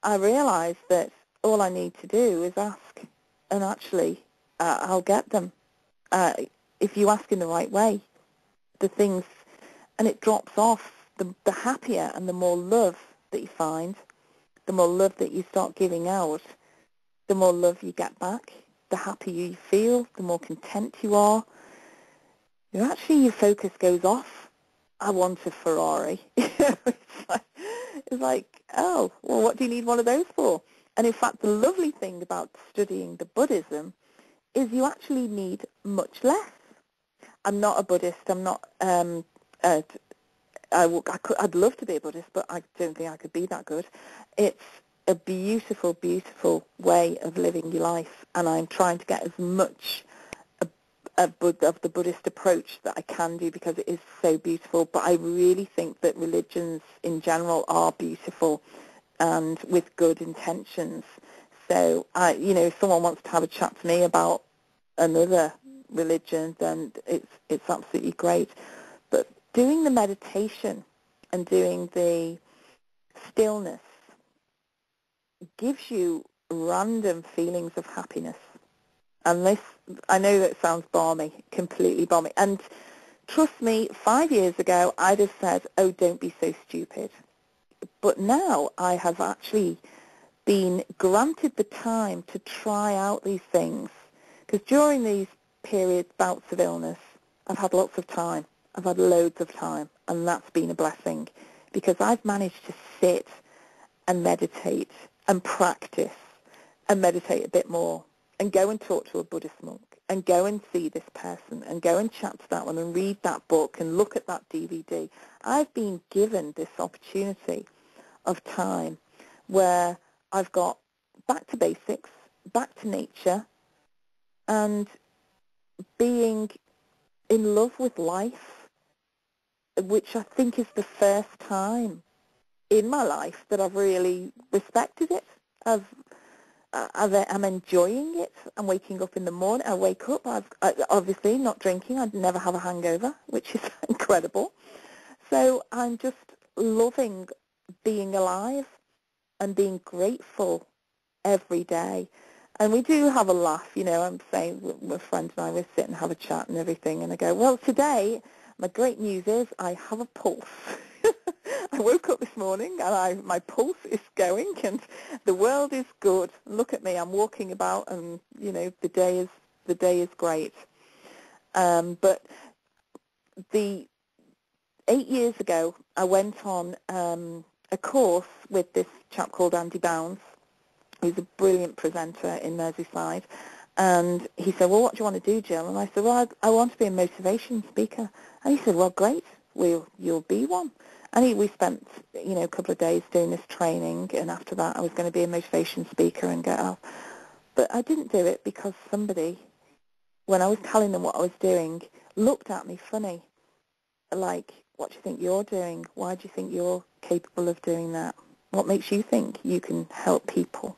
I realised that all I need to do is ask, and actually I'll get them. Uh, if you ask in the right way, the things, and it drops off. The happier and the more love that you find, the more love that you start giving out, the more love you get back, the happier you feel, the more content you are. Your focus goes off. I want a Ferrari. It's like, oh, well, what do you need one of those for? And in fact, the lovely thing about studying the Buddhism is you actually need much less. I'm not a Buddhist. I'm not. I'd love to be a Buddhist, but I don't think I could be that good. It's a beautiful, beautiful way of living your life, and I'm trying to get as much of the Buddhist approach that I can do because it is so beautiful. But I really think that religions in general are beautiful and with good intentions. So, if someone wants to have a chat to me about another religion, then it's absolutely great. But doing the meditation and doing the stillness gives you random feelings of happiness. And this, I know that sounds balmy, completely balmy. And trust me, 5 years ago, I'd have said, oh, don't be so stupid. But now I have actually been granted the time to try out these things. Because during these periods, bouts of illness, I've had lots of time. I've had loads of time, and that's been a blessing because I've managed to sit and meditate and practice and meditate a bit more and go and talk to a Buddhist monk and go and see this person and go and chat to that one and read that book and look at that DVD. I've been given this opportunity of time where I've got back to basics, back to nature, and being in love with life, which I think is the first time in my life that I've really respected it. I'm enjoying it. I'm waking up in the morning. I wake up. Obviously not drinking. I'd never have a hangover, which is incredible. So I'm just loving being alive and being grateful every day. And we do have a laugh, I'm saying my friends and I, we sit and have a chat and everything. And I go, well, today, my great news is I have a pulse. I woke up this morning and my pulse is going and the world is good. Look at me, I'm walking about and, the day is great. But the 8 years ago, I went on a course with this chap called Andy Bounds. He's a brilliant presenter in Merseyside. And he said, well, what do you want to do, Jill? And I said, well, I want to be a motivation speaker. And he said, well, great, you'll be one. And we spent, a couple of days doing this training, and after that I was going to be a motivation speaker and get off. But I didn't do it because somebody, when I was telling them what I was doing, looked at me funny, like, what do you think you're doing? Why do you think you're capable of doing that? What makes you think you can help people?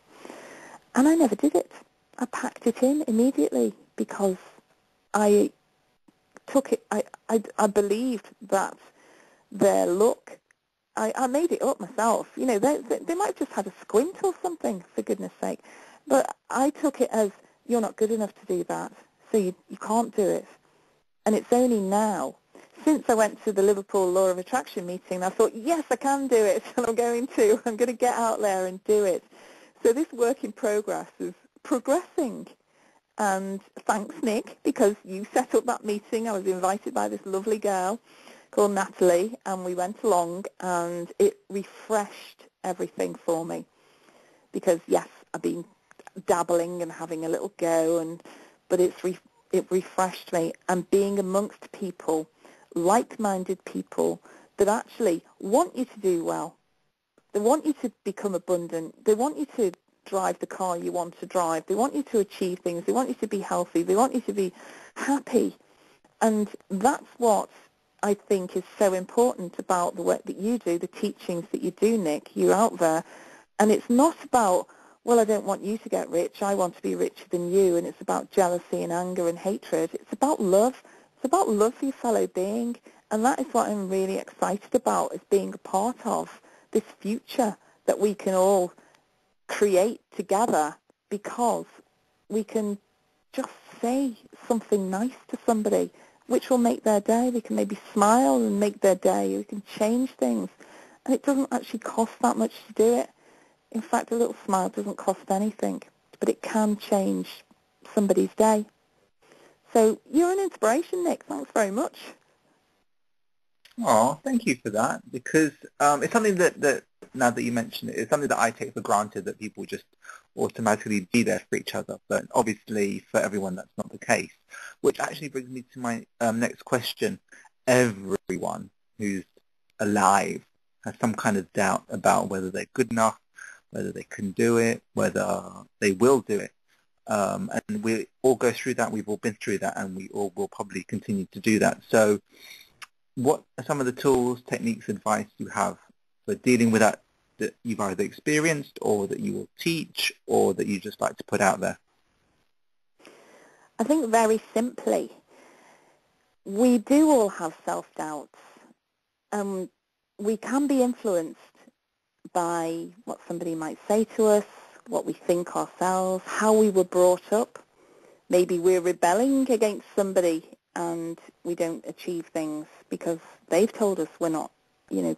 And I never did it. I packed it in immediately because I took it, I believed that their look, I made it up myself. They might have just had a squint or something, for goodness sake. But I took it as, you're not good enough to do that, so you can't do it. And it's only now, since I went to the Liverpool Law of Attraction meeting, I thought, yes, I can do it, and I'm going to get out there and do it. So this work in progress is progressing. And thanks, Nick, because you set up that meeting. I was invited by this lovely girl called Natalie, and we went along, and it refreshed everything for me. Because, yes, I've been dabbling and having a little go, but it refreshed me. And being amongst people, like-minded people, that actually want you to do well. They want you to become abundant. They want you to drive the car you want to drive. They want you to achieve things. They want you to be healthy. They want you to be happy. And that's what I think is so important about the work that you do, the teachings that you do, Nick. You're out there. And it's not about, well, I don't want you to get rich. I want to be richer than you. And it's about jealousy and anger and hatred. It's about love. It's about love for your fellow being. And that is what I'm really excited about, is being a part of this future that we can all create together, because we can just say something nice to somebody which will make their day. We can maybe smile and make their day. We can change things. And it doesn't actually cost that much to do it. In fact, a little smile doesn't cost anything, but it can change somebody's day. So you're an inspiration, Nick. Thanks very much. Oh, thank you for that, because it's something that now that you mention it, it's something that I take for granted, that people just automatically be there for each other. But obviously for everyone that's not the case, which actually brings me to my next question. Everyone who's alive has some kind of doubt about whether they're good enough, whether they can do it, whether they will do it. And we all go through that. We've all been through that, and we all will probably continue to do that. So what are some of the tools, techniques, advice you have for dealing with that you've either experienced, or that you will teach, or that you just like to put out there? I think very simply, we do all have self-doubts. We can be influenced by what somebody might say to us, what we think ourselves, how we were brought up. Maybe we're rebelling against somebody and we don't achieve things because they've told us we're not,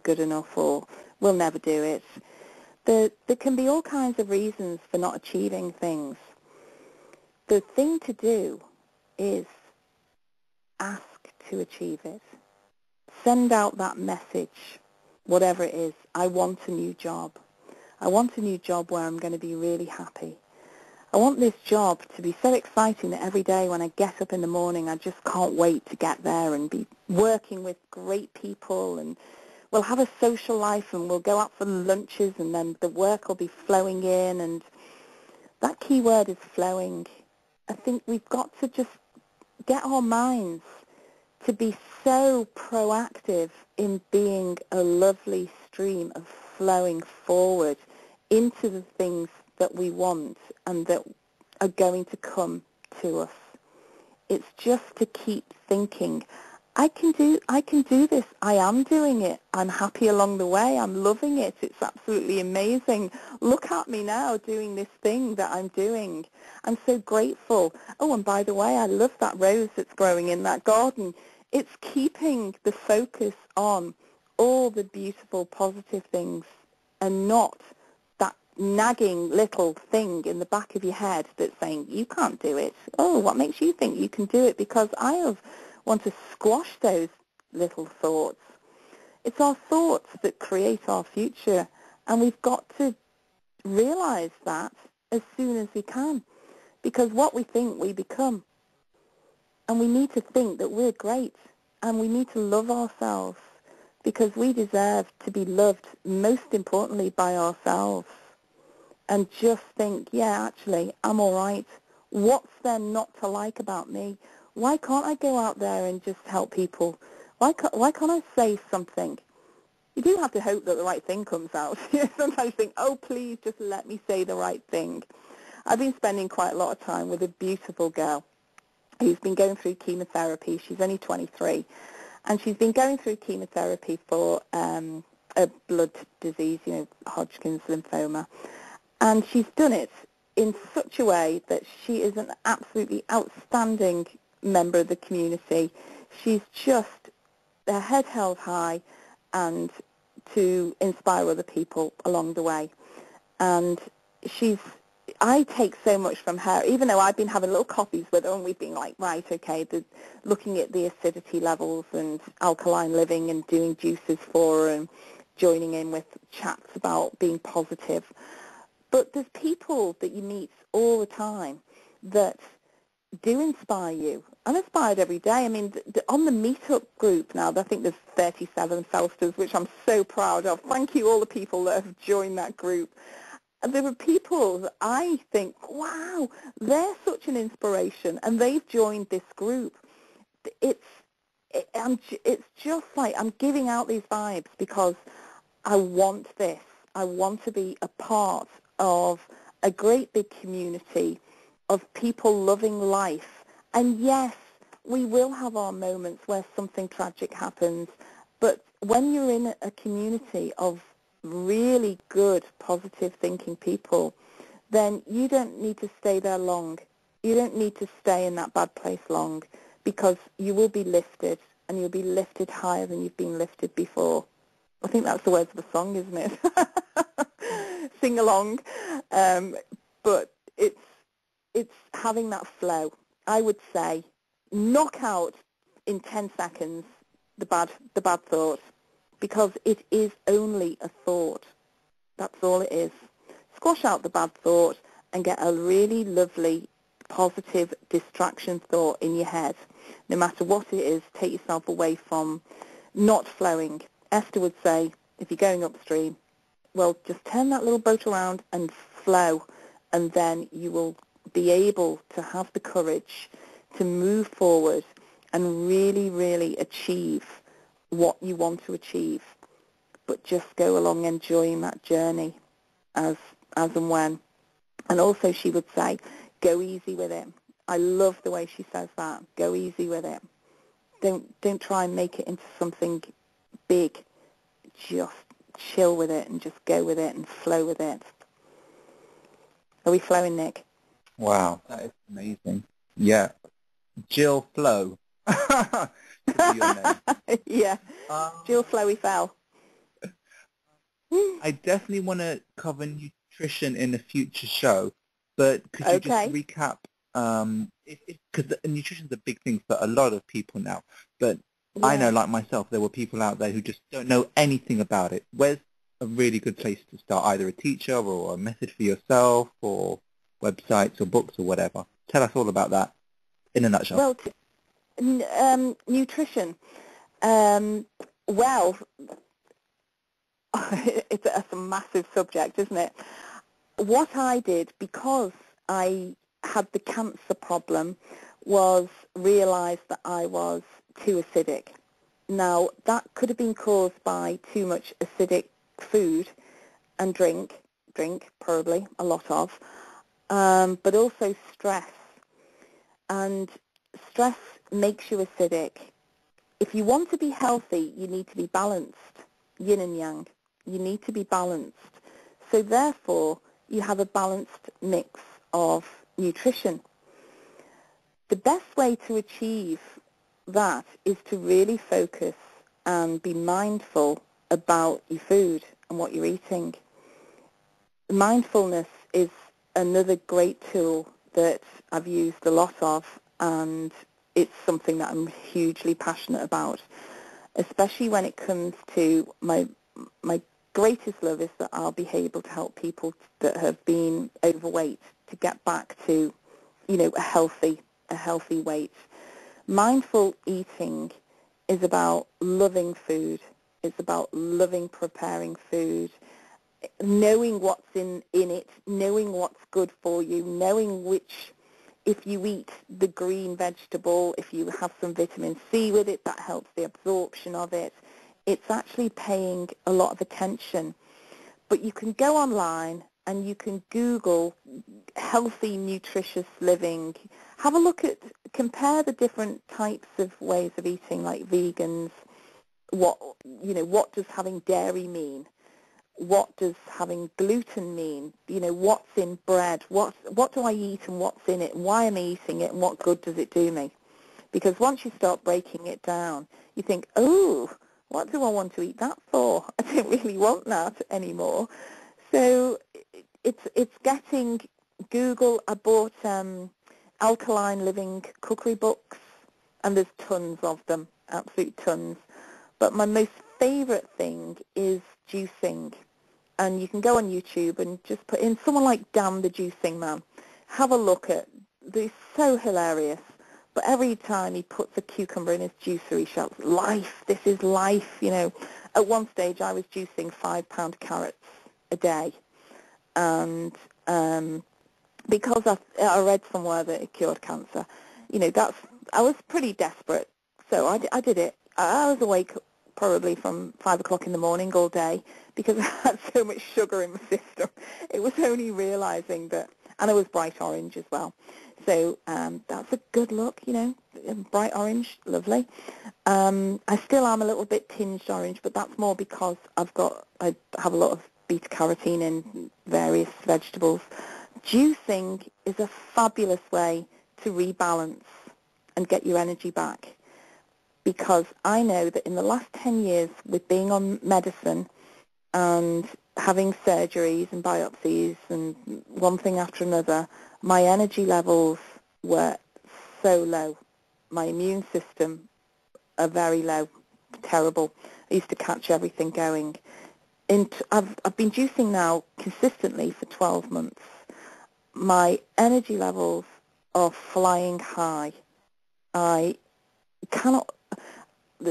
good enough, or we'll never do it. There can be all kinds of reasons for not achieving things. The thing to do is ask to achieve it. Send out that message, whatever it is. I want a new job. I want a new job where I'm going to be really happy. I want this job to be so exciting that every day when I get up in the morning, I just can't wait to get there and be working with great people, and we'll have a social life and we'll go out for lunches, and then the work will be flowing in, and that key word is flowing. I think we've got to just get our minds to be so proactive in being a lovely stream of flowing forward into the things that we want and that are going to come to us. It's just to keep thinking, I can do this. I am doing it. I'm happy along the way. I'm loving it. It's absolutely amazing. Look at me now doing this thing that I'm doing. I'm so grateful. Oh, and by the way, I love that rose that's growing in that garden. It's keeping the focus on all the beautiful, positive things and not that nagging little thing in the back of your head that's saying, you can't do it. Oh, what makes you think you can do it? Because I want to squash those little thoughts. It's our thoughts that create our future, and we've got to realize that as soon as we can, because what we think we become. And we need to think that we're great, and we need to love ourselves, because we deserve to be loved, most importantly, by ourselves. And just think, yeah, actually, I'm all right. What's there not to like about me? Why can't I go out there and just help people? Why can't I say something? You do have to hope that the right thing comes out. Sometimes you think, oh, please just let me say the right thing. I've been spending quite a lot of time with a beautiful girl who's been going through chemotherapy. She's only 23, and she's been going through chemotherapy for a blood disease, Hodgkin's lymphoma. And she's done it in such a way that she is an absolutely outstanding member of the community. She's just her head held high and to inspire other people along the way. And I take so much from her, even though I've been having little coffees with her and we've been like, right, okay, looking at the acidity levels and alkaline living and doing juices for her and joining in with chats about being positive. But there's people that you meet all the time that do inspire you. I'm inspired every day. I mean, on the meetup group now, I think there's 37 Felsters, which I'm so proud of. Thank you, all the people that have joined that group. And there are people that I think, wow, they're such an inspiration, and they've joined this group. It's just like I'm giving out these vibes because I want this. I want to be a part of a great big community of people loving life. And yes, we will have our moments where something tragic happens, but when you're in a community of really good, positive thinking people, then you don't need to stay there long. You don't need to stay in that bad place long, because you will be lifted, and you'll be lifted higher than you've been lifted before. I think that's the words of the song, isn't it? Sing along. But it's having that flow. I would say knock out in 10 seconds the bad thought, because it is only a thought. That's all it is. Squash out the bad thought and get a really lovely, positive distraction thought in your head. No matter what it is, take yourself away from not flowing. Esther would say, if you're going upstream, well, just turn that little boat around and flow, and then you will be able to have the courage to move forward and really, really achieve what you want to achieve. But just go along enjoying that journey as and when. And also she would say, go easy with it. I love the way she says that. Go easy with it. Don't try and make it into something big. Just chill with it and just go with it and flow with it. Are we flowing, Nick? Wow, that is amazing. Yeah. Gill Flow. Could be your name. Yeah. Gill Flowy Fell. I definitely want to cover nutrition in a future show, but could you just Okay. recap, because nutrition is a big thing for a lot of people now, but I know, Yeah. like myself, there were people out there who just don't know anything about it. Where's a really good place to start? Either a teacher or a method for yourself or websites or books or whatever. Tell us all about that in a nutshell. Well, nutrition. Um, well, it's a massive subject, isn't it? What I did, because I had the cancer problem, was realise that I was too acidic. Now, that could have been caused by too much acidic food and drink probably, a lot of, but also stress. And stress makes you acidic. If you want to be healthy, you need to be balanced, yin and yang. You need to be balanced. So therefore, you have a balanced mix of nutrition. The best way to achieve that is to really focus and be mindful about your food and what you're eating. Mindfulness is another great tool that I've used a lot of, and it's something that I'm hugely passionate about, especially when it comes to my greatest love is that I'll be able to help people that have been overweight to get back to, a healthy weight. Mindful eating is about loving food. It's about loving preparing food, knowing what's in it, knowing what's good for you, knowing which, if you eat the green vegetable, if you have some vitamin C with it, that helps the absorption of it. It's actually paying a lot of attention. But you can go online and you can Google healthy, nutritious living. Have a look at, compare the different types of ways of eating, like vegans. What does having dairy mean? What does having gluten mean? What's in bread? What do I eat and what's in it? Why am I eating it and what good does it do me? Because once you start breaking it down, you think, oh, what do I want to eat that for? I don't really want that anymore. So it's getting Google. I bought Alkaline Living cookery books, and there's tons of them, absolute tons. But my most favorite thing is juicing. And you can go on YouTube and just put in someone like Dan the Juicing Man. Have a look at, they're so hilarious. But every time he puts a cucumber in his juicer, he shouts, life, this is life. At one stage, I was juicing 5-pound carrots a day. And because I read somewhere that it cured cancer, I was pretty desperate. So I did it. I was awake probably from 5 o'clock in the morning all day because I had so much sugar in my system. It was only realizing that, and I was bright orange as well. So that's a good look, bright orange, lovely. I still am a little bit tinged orange, but that's more because I have a lot of beta carotene in various vegetables. Juicing is a fabulous way to rebalance and get your energy back, because I know that in the last 10 years with being on medicine and having surgeries and biopsies and one thing after another, my energy levels were so low. My immune system are very low, terrible. I used to catch everything going. I've been juicing now consistently for 12 months. My energy levels are flying high. I cannot.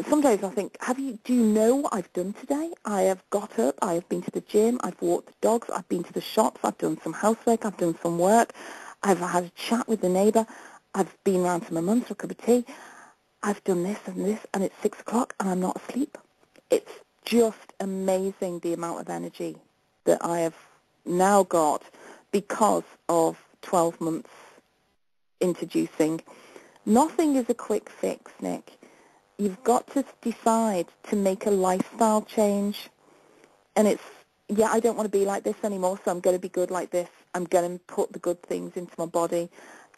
Some days I think, do you know what I've done today? I have got up, I have been to the gym, I've walked the dogs, I've been to the shops, I've done some housework, I've done some work, I've had a chat with the neighbour, I've been round to my mum's for a cup of tea, I've done this, and it's 6 o'clock and I'm not asleep. It's just amazing the amount of energy that I have now got because of 12 months introducing. Nothing is a quick fix, Nick. You've got to decide to make a lifestyle change. And I don't want to be like this anymore, so I'm going to be good like this. I'm going to put the good things into my body.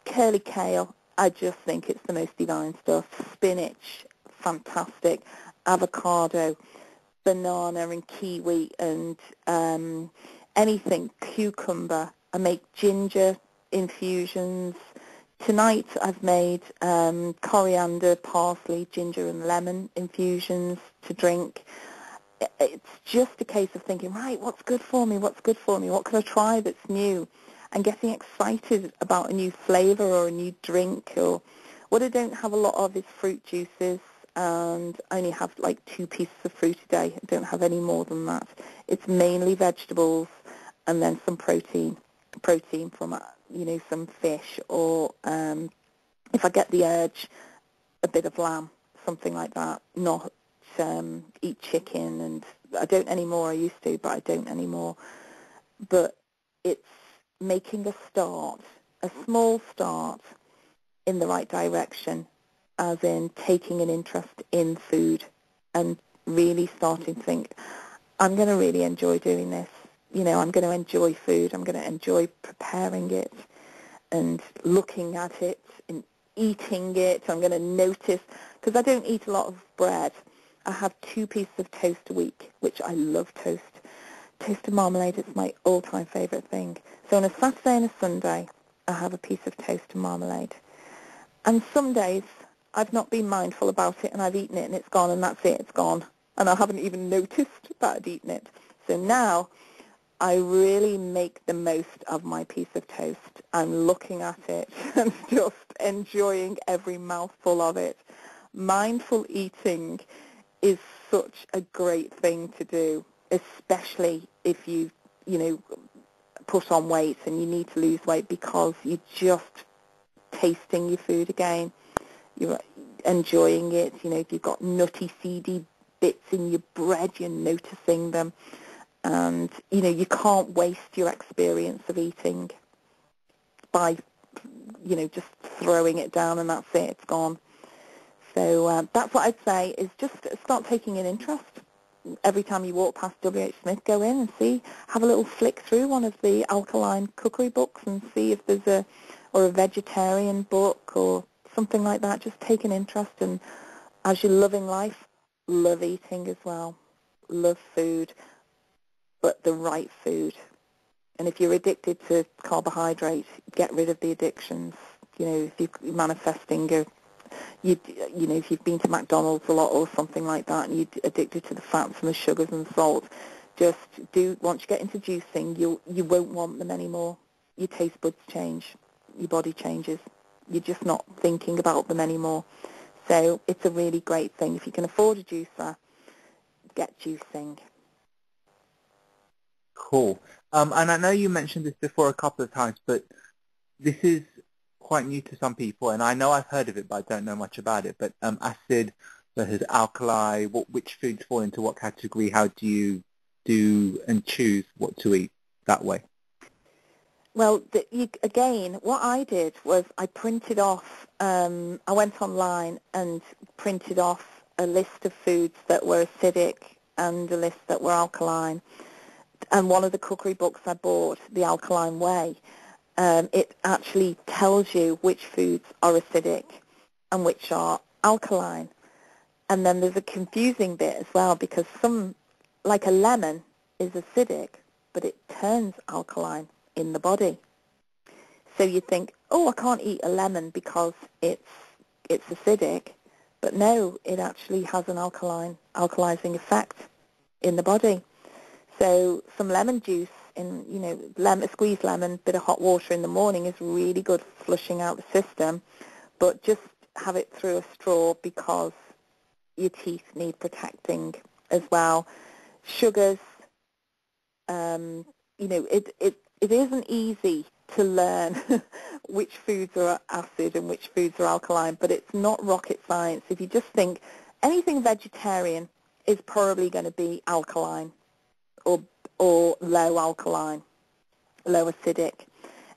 Curly kale, I just think it's the most divine stuff. Spinach, fantastic. Avocado. banana and kiwi and anything, cucumber. I make ginger infusions. Tonight I've made coriander, parsley, ginger and lemon infusions to drink. It's just a case of thinking, right, what's good for me, what can I try that's new, and getting excited about a new flavour or a new drink. Or what I don't have a lot of is fruit juices, and I only have like 2 pieces of fruit a day. I don't have any more than that. It's mainly vegetables and then some protein from, some fish, or if I get the urge, a bit of lamb, something like that. Not eat chicken, and I don't anymore. I used to, but I don't anymore. But it's making a start, a small start in the right direction, as in taking an interest in food and really starting to think, I'm going to really enjoy doing this. I'm going to enjoy food. I'm going to enjoy preparing it and looking at it and eating it. I'm going to notice, because I don't eat a lot of bread. I have 2 pieces of toast a week, which I love toast. Toast and marmalade is my all-time favourite thing. So on a Saturday and a Sunday, I have a piece of toast and marmalade. And some days I've not been mindful about it and I've eaten it and it's gone, and that's it, it's gone. And I haven't even noticed that I'd eaten it. So now I really make the most of my piece of toast. I'm looking at it and just enjoying every mouthful of it. Mindful eating is such a great thing to do, especially if put on weight and you need to lose weight, because you're just tasting your food again. You're enjoying it. If you've got nutty, seedy bits in your bread, you're noticing them. And, you can't waste your experience of eating by, just throwing it down and that's it, it's gone. So that's what I'd say, is just start taking an interest. Every time you walk past W.H. Smith, go in and have a little flick through one of the alkaline cookery books and see if there's a vegetarian book or something like that. Just take an interest, and as you're loving life, love eating as well. Love food, but the right food. And if you're addicted to carbohydrates, get rid of the addictions. If you're manifesting if you've been to McDonald's a lot or something like that and you're addicted to the fats and the sugars and the salt, once you get into juicing, you won't want them anymore. Your taste buds change. Your body changes. You're just not thinking about them anymore. So it's a really great thing. If you can afford a juicer, get juicing. Cool. And I know you mentioned this before a couple of times, but this is quite new to some people, and I know I've heard of it, but I don't know much about it. But acid versus alkali, which foods fall into what category? How do you do and choose what to eat that way? Well, again, what I did was I printed off, I went online and printed off a list of foods that were acidic and a list that were alkaline. And one of the cookery books I bought, The Alkaline Way, it actually tells you which foods are acidic and which are alkaline. And then there's a confusing bit as well, because like a lemon, is acidic, but it turns alkaline in the body. So you think, oh, I can't eat a lemon because it's acidic, but no, it actually has an alkalizing effect in the body. So some lemon juice squeezed lemon, bit of hot water in the morning is really good for flushing out the system, but just have it through a straw because your teeth need protecting as well. Sugars, it isn't easy to learn which foods are acid and which foods are alkaline, but it's not rocket science. If you just think anything vegetarian is probably going to be alkaline or low alkaline, low acidic.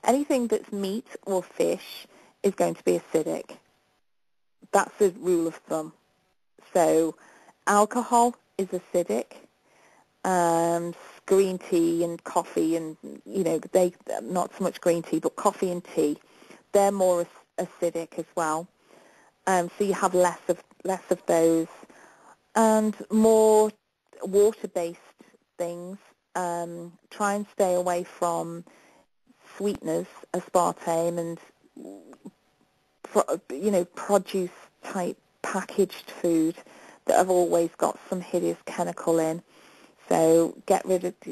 Anything that's meat or fish is going to be acidic. That's a rule of thumb. So alcohol is acidic. Green tea and coffee and, they not so much green tea, but coffee and tea, they're more acidic as well. So you have less of those, and more water-based things. Try and stay away from sweeteners, aspartame, and produce type packaged food that have always got some hideous chemical in. So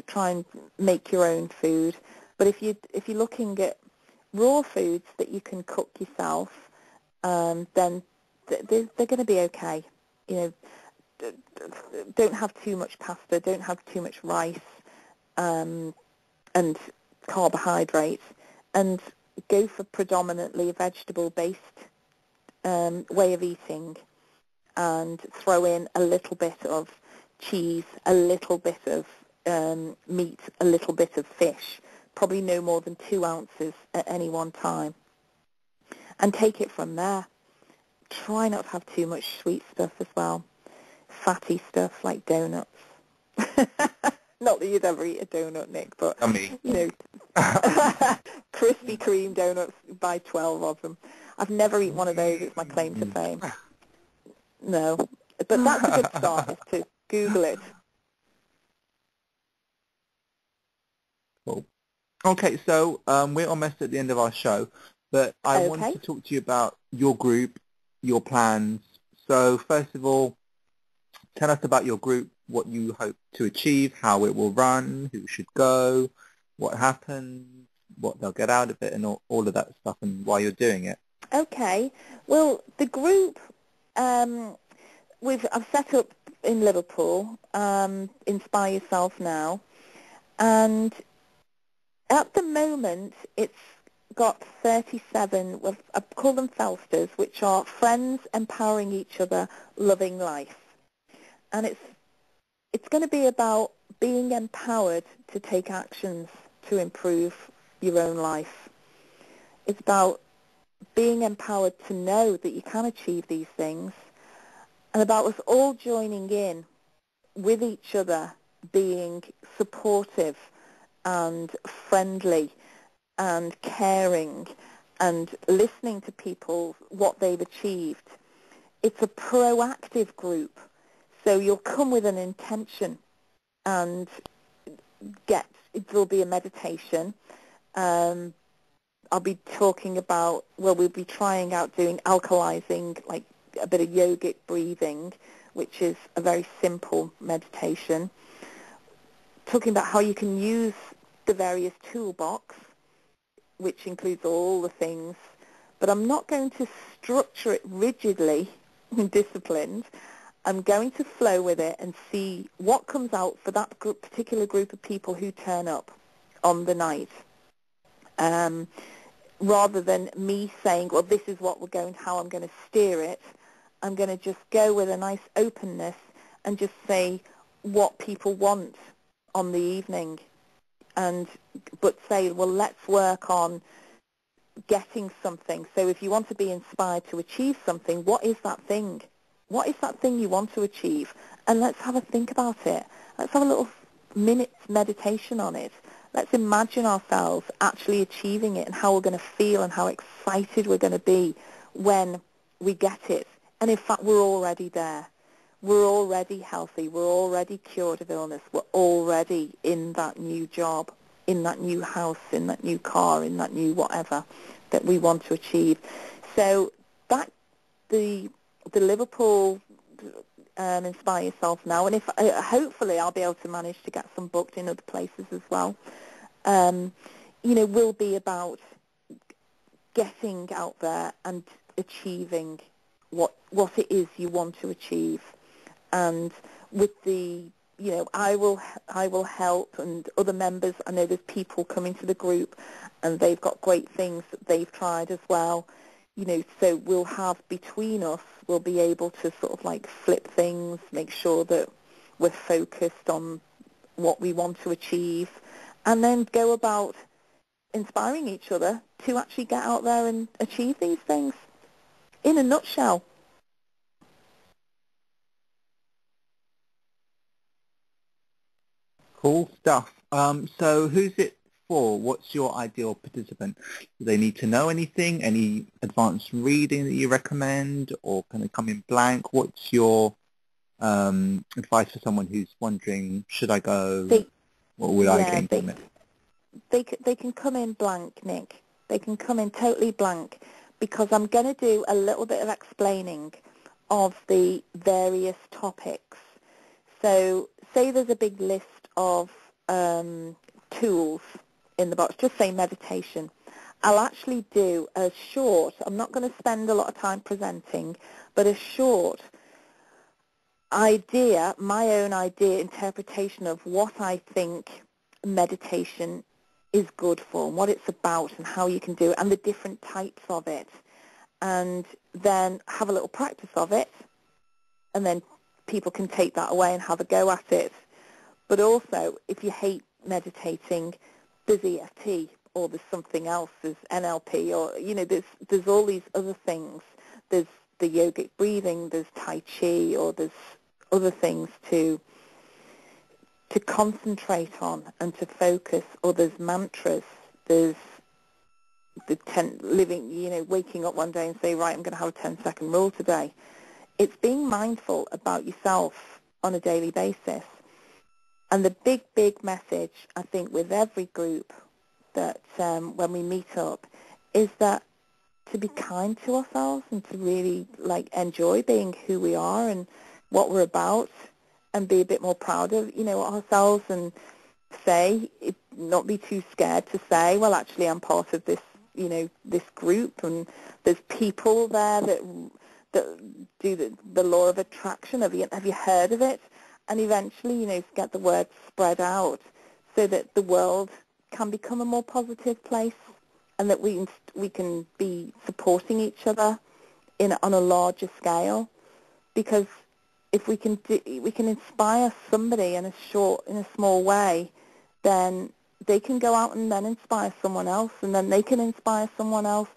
try and make your own food. But if you're looking at raw foods that you can cook yourself, then they're going to be okay. Don't have too much pasta, don't have too much rice and carbohydrates, and go for predominantly a vegetable-based way of eating, and throw in a little bit of cheese, a little bit of meat, a little bit of fish, probably no more than 2 ounces at any one time, and take it from there. Try not to have too much sweet stuff as well, fatty stuff like donuts. Not that you'd ever eat a donut, Nick, but, Yummy. Krispy Kreme donuts, buy 12 of them. I've never eaten one of those, it's my claim to fame. No, but that's a good start, is to Google it. Cool. Okay, so we're almost at the end of our show, but I wanted to talk to you about your group, your plans. So first of all, tell us about your group, what you hope to achieve, how it will run, who should go, what happens, what they'll get out of it, and all of that stuff, and why you're doing it. Okay. Well, the group I've set up in Liverpool, Inspire Yourself Now, and at the moment it's got 37, I call them Felsters, which are friends empowering each other, loving life. And it's going to be about being empowered to take actions to improve your own life. It's about being empowered to know that you can achieve these things, and about us all joining in with each other, being supportive and friendly and caring and listening to people, what they've achieved. It's a proactive group, so you'll come with an intention, and there'll be a meditation. I'll be talking about, we'll be trying out doing alkalizing, like a bit of yogic breathing, which is a very simple meditation. Talking about how you can use the various toolbox, which includes all the things, but I'm not going to structure it rigidly and disciplined. I'm going to flow with it and see what comes out for that particular group of people who turn up on the night. Rather than me saying, well, this is what we're going, how I'm going to steer it, I'm going to just go with a nice openness and just say what people want on the evening, but say, well, let's work on getting something. So if you want to be inspired to achieve something, what is that thing? What is that thing you want to achieve? And let's have a think about it. Let's have a little minute's meditation on it. Let's imagine ourselves actually achieving it and how we're going to feel and how excited we're going to be when we get it. And in fact, we're already there. We're already healthy. We're already cured of illness. We're already in that new job, in that new house, in that new car, in that new whatever that we want to achieve. So that the Liverpool Inspire Yourself Now, and if hopefully I'll be able to manage to get some booked in other places as well. Will be about getting out there and achieving what it is you want to achieve. And with the, I will help, and other members, I know there's people coming to the group and they've got great things that they've tried as well. So we'll have between us, we'll be able to sort of like flip things, make sure that we're focused on what we want to achieve, and then go about inspiring each other to actually get out there and achieve these things. In a nutshell. Cool stuff. So who's it for? What's your ideal participant? Do they need to know anything? Any advanced reading that you recommend, or can they come in blank? What's your advice for someone who's wondering, should I go? They, What will I yeah, gain from it? they can come in blank, Nick. They can come in totally blank because I'm going to do a little bit of explaining of the various topics. So say there's a big list of tools in the box, just say meditation. I'll actually do a short, I'm not going to spend a lot of time presenting, but a short idea, my own idea, interpretation of what I think meditation is good for and what it's about and how you can do it and the different types of it, and then have a little practice of it, and then people can take that away and have a go at it. But also, if you hate meditating, there's EFT or there's something else, there's NLP, or, you know, there's all these other things. There's the yogic breathing, there's Tai Chi, or there's other things to concentrate on and to focus, or there's mantras, there's the waking up one day and say, right, I'm going to have a 10-second rule today. It's being mindful about yourself on a daily basis. And the big, big message, I think, with every group that when we meet up is that to be kind to ourselves and to really, enjoy being who we are and what we're about, and be a bit more proud of, ourselves, and not be too scared to say, well, actually, I'm part of this, this group, and there's people there that do the law of attraction. Have you heard of it? And eventually, get the word spread out so that the world can become a more positive place, and that we can be supporting each other on a larger scale. Because if we can inspire somebody in a small way, then they can go out and then inspire someone else, and then they can inspire someone else.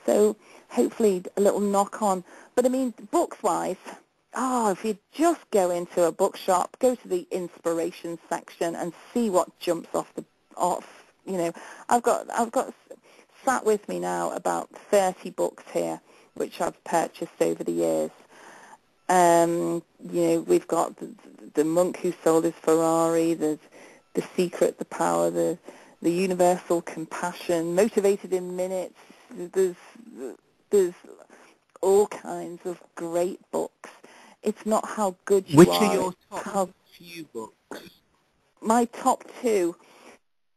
So hopefully a little knock on. But I mean, books-wise, if you just go into a bookshop, go to the inspiration section and see what jumps off. I've got sat with me now about 30 books here, which I've purchased over the years. We've got the monk who sold his Ferrari, the secret, the power, the universal compassion, motivated in minutes. There's all kinds of great books. It's not how good you Which are. are your top few books? My top two.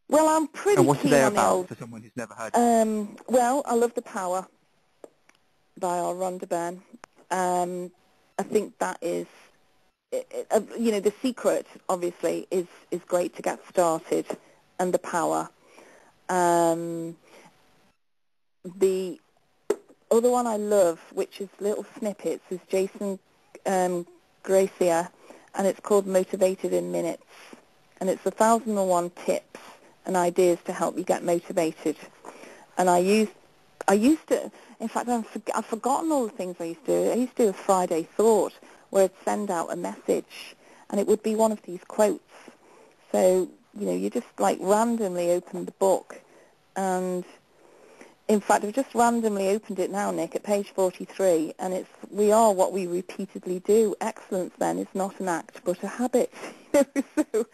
Well, I'm pretty And what are keen they on the about old. for someone who's never heard of it? Well, I love The Power by Rhonda Byrne. I think that is, The Secret, obviously, is great to get started, and The Power. The other one I love, which is little snippets, is Jason Gracia, and it's called Motivated in Minutes. And it's 1,001 tips and ideas to help you get motivated. And I used to, in fact, I've forgotten all the things I used to do. I used to do a Friday Thought, where I'd send out a message, and it would be one of these quotes. So, you just randomly open the book, and in fact, I've just randomly opened it now, Nick, at page 43, and it's, we are what we repeatedly do. Excellence, then, is not an act, but a habit. So,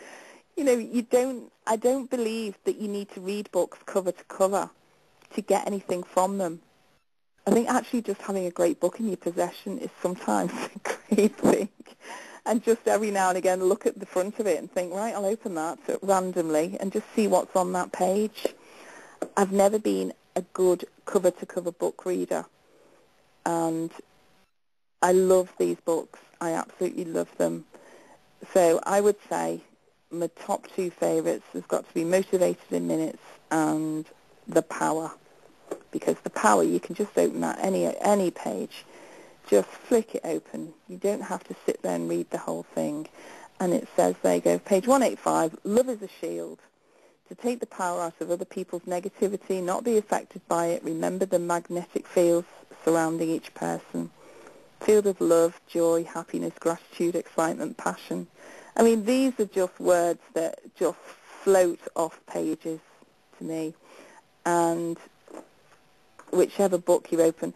I don't believe that you need to read books cover to cover to get anything from them. I think actually just having a great book in your possession is sometimes a great thing. And just every now and again look at the front of it and think, right, I'll open that randomly and just see what's on that page. I've never been a good cover-to-cover book reader, and I love these books. I absolutely love them. So I would say my top two favourites has got to be Motivated in Minutes and The Power, because The Power, you can just open that any page, just flick it open. You don't have to sit there and read the whole thing. And it says, there you go, page 185, love is a shield. To take the power out of other people's negativity, not be affected by it, remember the magnetic fields surrounding each person. Field of love, joy, happiness, gratitude, excitement, passion. I mean, these are just words that just float off pages to me. And whichever book you open,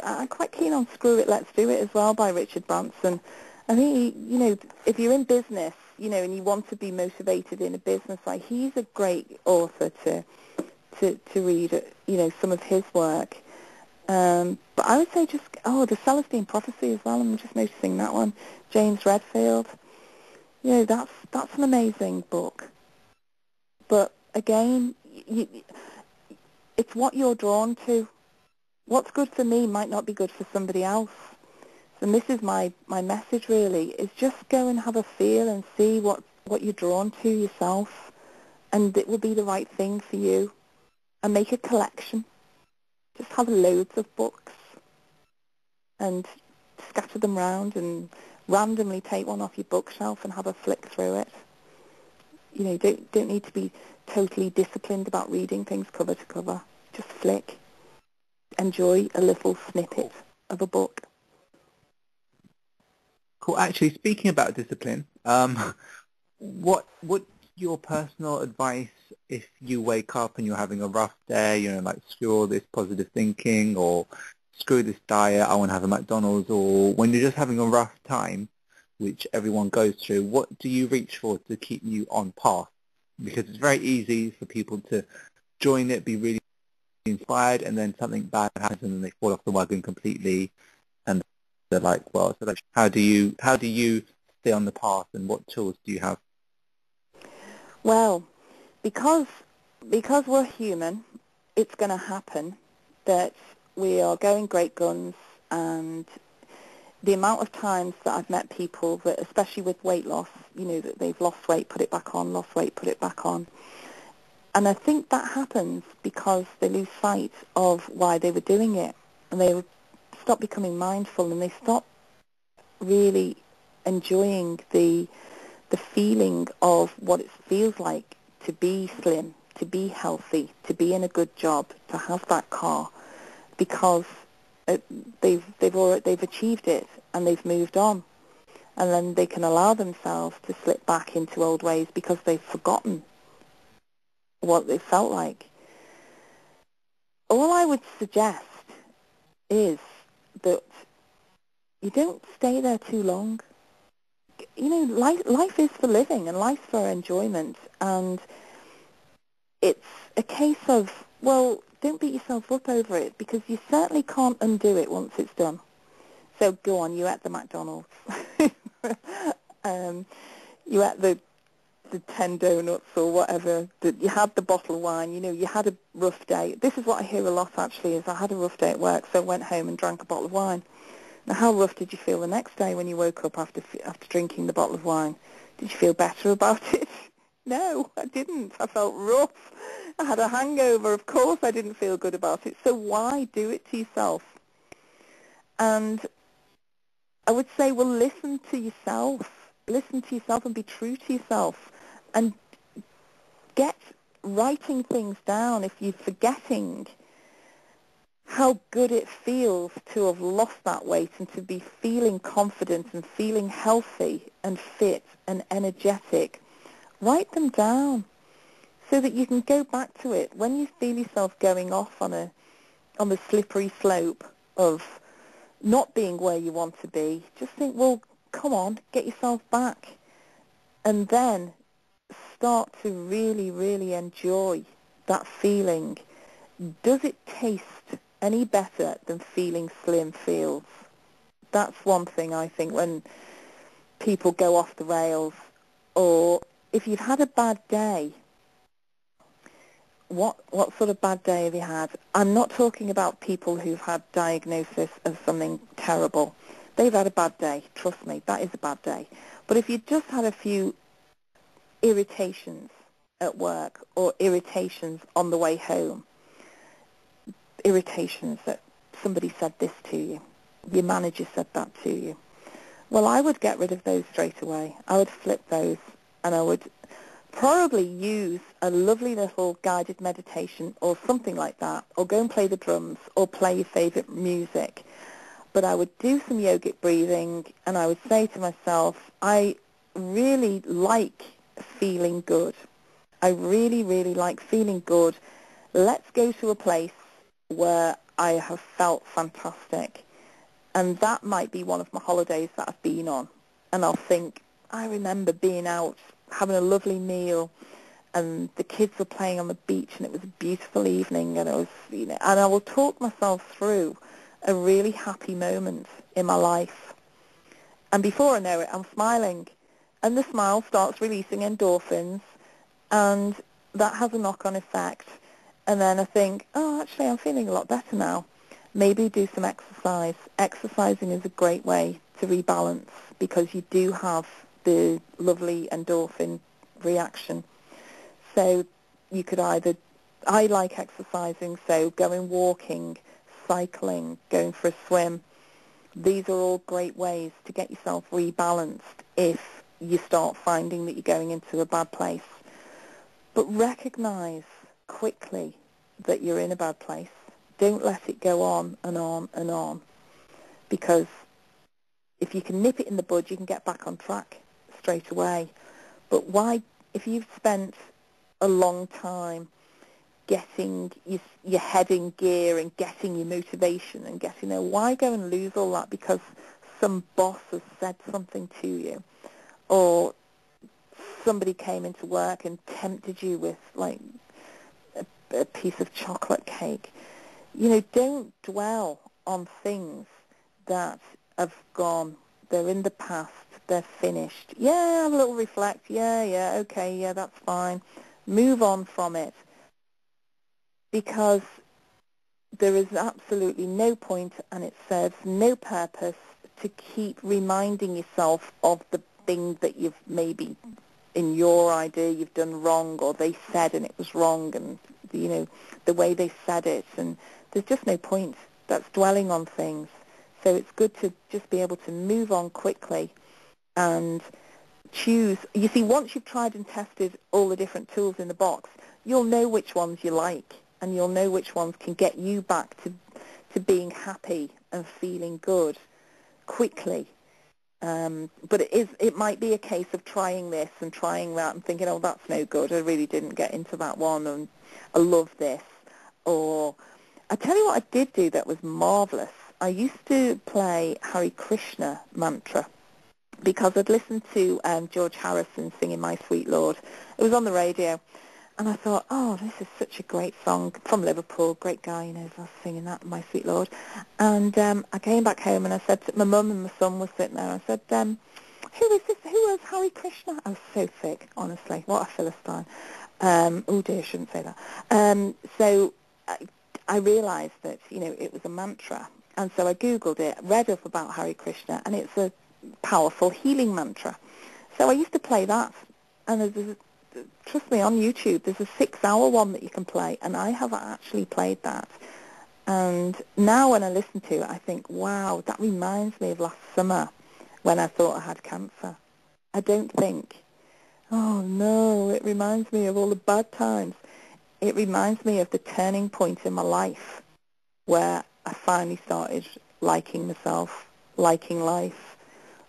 I'm quite keen on Screw It, Let's Do It as well by Richard Branson. I think, if you're in business, and you want to be motivated in a business, like he's a great author to read, some of his work. But I would say just, the Celestine Prophecy as well. I'm just noticing that one. James Redfield. That's an amazing book. But again, it's what you're drawn to. What's good for me might not be good for somebody else. And this is my message really, is just go and have a feel and see what you're drawn to yourself. And it will be the right thing for you. And make a collection. Just have loads of books and scatter them round and randomly take one off your bookshelf and have a flick through it. Don't need to be totally disciplined about reading things cover to cover. Just flick. Enjoy a little snippet of a book. Cool. Actually, speaking about discipline, what's your personal advice if you wake up and you're having a rough day, like screw all this positive thinking or screw this diet, I want to have a McDonald's, or when you're just having a rough time, which everyone goes through, what do you reach for to keep you on path? Because it's very easy for people to join it, be really inspired, and then something bad happens and then they fall off the wagon completely, and they're like, well, so like, how do you stay on the path, and what tools do you have? Well, because we're human, it's going to happen that we are going great guns, and the amount of times that I've met people that, especially with weight loss, that they've lost weight, put it back on, lost weight, put it back on. And I think that happens because they lose sight of why they were doing it, and they stop becoming mindful, and they stop really enjoying the feeling of what it feels like to be slim, to be healthy, to be in a good job, to have that car, because they've achieved it and they've moved on, and then they can allow themselves to slip back into old ways because they've forgotten what it felt like. All I would suggest is that you don't stay there too long. Life is for living and life's for enjoyment, and it's a case of, well, don't beat yourself up over it, because you certainly can't undo it once it's done. So go on, you ate the McDonald's. You ate the 10 donuts or whatever. You had the bottle of wine. You had a rough day. This is what I hear a lot, actually, is I had a rough day at work, so I went home and drank a bottle of wine. Now, how rough did you feel the next day when you woke up after drinking the bottle of wine? Did you feel better about it? No, I didn't. I felt rough. I had a hangover. Of course I didn't feel good about it. So why do it to yourself? And I would say, well, listen to yourself. Listen to yourself and be true to yourself. And get writing things down if you're forgetting how good it feels to have lost that weight and to be feeling confident and feeling healthy and fit and energetic. Write them down so that you can go back to it when you feel yourself going off on the slippery slope of not being where you want to be. Just think, well, come on, get yourself back, and then start to really, really enjoy that feeling. Does it taste any better than feeling slim feels? That's one thing I think when people go off the rails. Or if you've had a bad day, what sort of bad day have you had? I'm not talking about people who've had diagnosis of something terrible. They've had a bad day. Trust me, that is a bad day. But if you just had a few irritations at work or irritations on the way home, irritations that somebody said this to you, your manager said that to you, well, I would get rid of those straight away. I would flip those, and I would probably use a lovely little guided meditation or something like that, or go and play the drums or play your favorite music. But I would do some yogic breathing, and I would say to myself, I really like feeling good. I really, really like feeling good. Let's go to a place where I have felt fantastic. And that might be one of my holidays that I've been on. and I'll think, I remember being out having a lovely meal, and the kids were playing on the beach, and it was a beautiful evening, and and I will talk myself through a really happy moment in my life. And before I know it, I'm smiling, and the smile starts releasing endorphins, and that has a knock-on effect. And then I think, oh, actually, I'm feeling a lot better now. Maybe do some exercise. Exercising is a great way to rebalance because you do have the lovely endorphin reaction. So you could I like exercising, so going walking, cycling, going for a swim. These are all great ways to get yourself rebalanced if you start finding that you're going into a bad place. But recognize quickly that you're in a bad place. Don't let it go on and on and on, because if you can nip it in the bud, you can get back on track straight away. But why, if you've spent a long time getting your head in gear and getting your motivation and getting there, why go and lose all that because some boss has said something to you, or somebody came into work and tempted you with like a piece of chocolate cake? Don't dwell on things that have gone. They're in the past. They're finished. Yeah, have a little reflect. Yeah, okay, yeah, that's fine. Move on from it, because there is absolutely no point, and it serves no purpose to keep reminding yourself of the thing that you've maybe, in your idea, you've done wrong, or they said and it was wrong, and the way they said it, and there's just no point. That's dwelling on things. So it's good to just be able to move on quickly and choose. You see, once you've tried and tested all the different tools in the box, you'll know which ones you like, and you'll know which ones can get you back to being happy and feeling good quickly. But it might be a case of trying this and trying that and thinking, oh, that's no good. I really didn't get into that one, and I love this. Or I tell you what I did do that was marvelous. I used to play Hare Krishna mantra because I'd listened to George Harrison singing My Sweet Lord. It was on the radio. And I thought, oh, this is such a great song from Liverpool, great guy, was singing that, My Sweet Lord. And I came back home and I said, my mum and my son were sitting there, I said, who is this? Who is Hare Krishna? I was so thick, honestly. What a Philistine. Oh dear, I shouldn't say that. So I realised that, it was a mantra. And so I Googled it, read up about Hare Krishna, and it's a powerful healing mantra. So I used to play that. And trust me, on YouTube, there's a 6-hour one that you can play, and I have actually played that. And now when I listen to it, I think, wow, that reminds me of last summer when I thought I had cancer. I don't think, oh no, it reminds me of all the bad times. It reminds me of the turning point in my life where I finally started liking myself, liking life,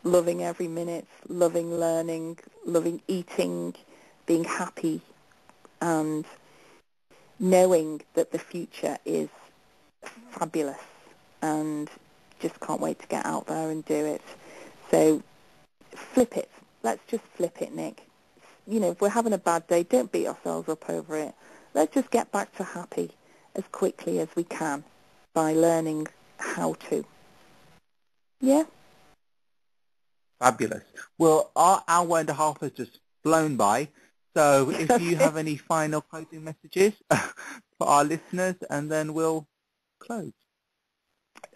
loving every minute, loving learning, loving eating, being happy, and knowing that the future is fabulous, and just can't wait to get out there and do it. So flip it. Let's just flip it, Nick. If we're having a bad day, don't beat ourselves up over it. Let's just get back to happy as quickly as we can by learning how to. Yeah? Fabulous. Well, our hour and a half has just flown by. So if you have any final closing messages for our listeners, and then we'll close.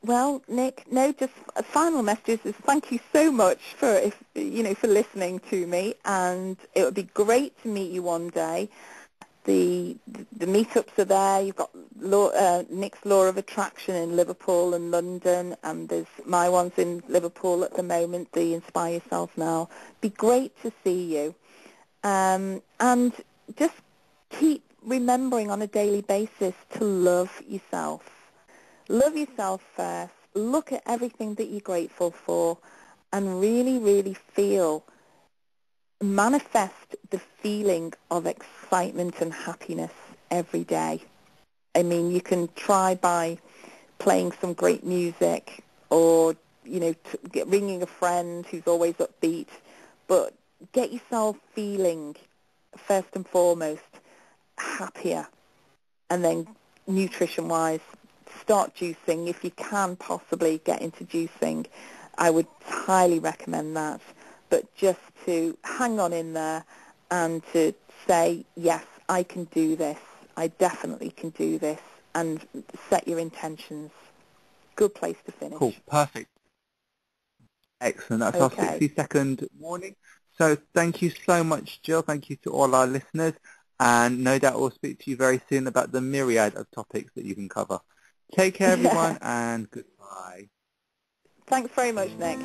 Well, Nick, no, just a final message is thank you so much for for listening to me, and it would be great to meet you one day. The meetups are there. You've got Nick's Law of Attraction in Liverpool and London, and there's my ones in Liverpool at the moment, the Inspire Yourself Now. Be great to see you. And just keep remembering on a daily basis to love yourself. Love yourself first. Look at everything that you're grateful for, and really, really manifest the feeling of excitement and happiness every day. I mean, you can try by playing some great music or ringing a friend who's always upbeat, but get yourself feeling, first and foremost, happier. And then nutrition-wise, start juicing. If you can possibly get into juicing, I would highly recommend that. But just to hang on in there and to say, yes, I can do this. I definitely can do this. And set your intentions. Good place to finish. Cool, perfect. Excellent. That's our Okay. 60-second warning. So thank you so much, Jill. Thank you to all our listeners. And no doubt we'll speak to you very soon about the myriad of topics that you can cover. Take care, everyone, and goodbye. Thanks very much, Nick.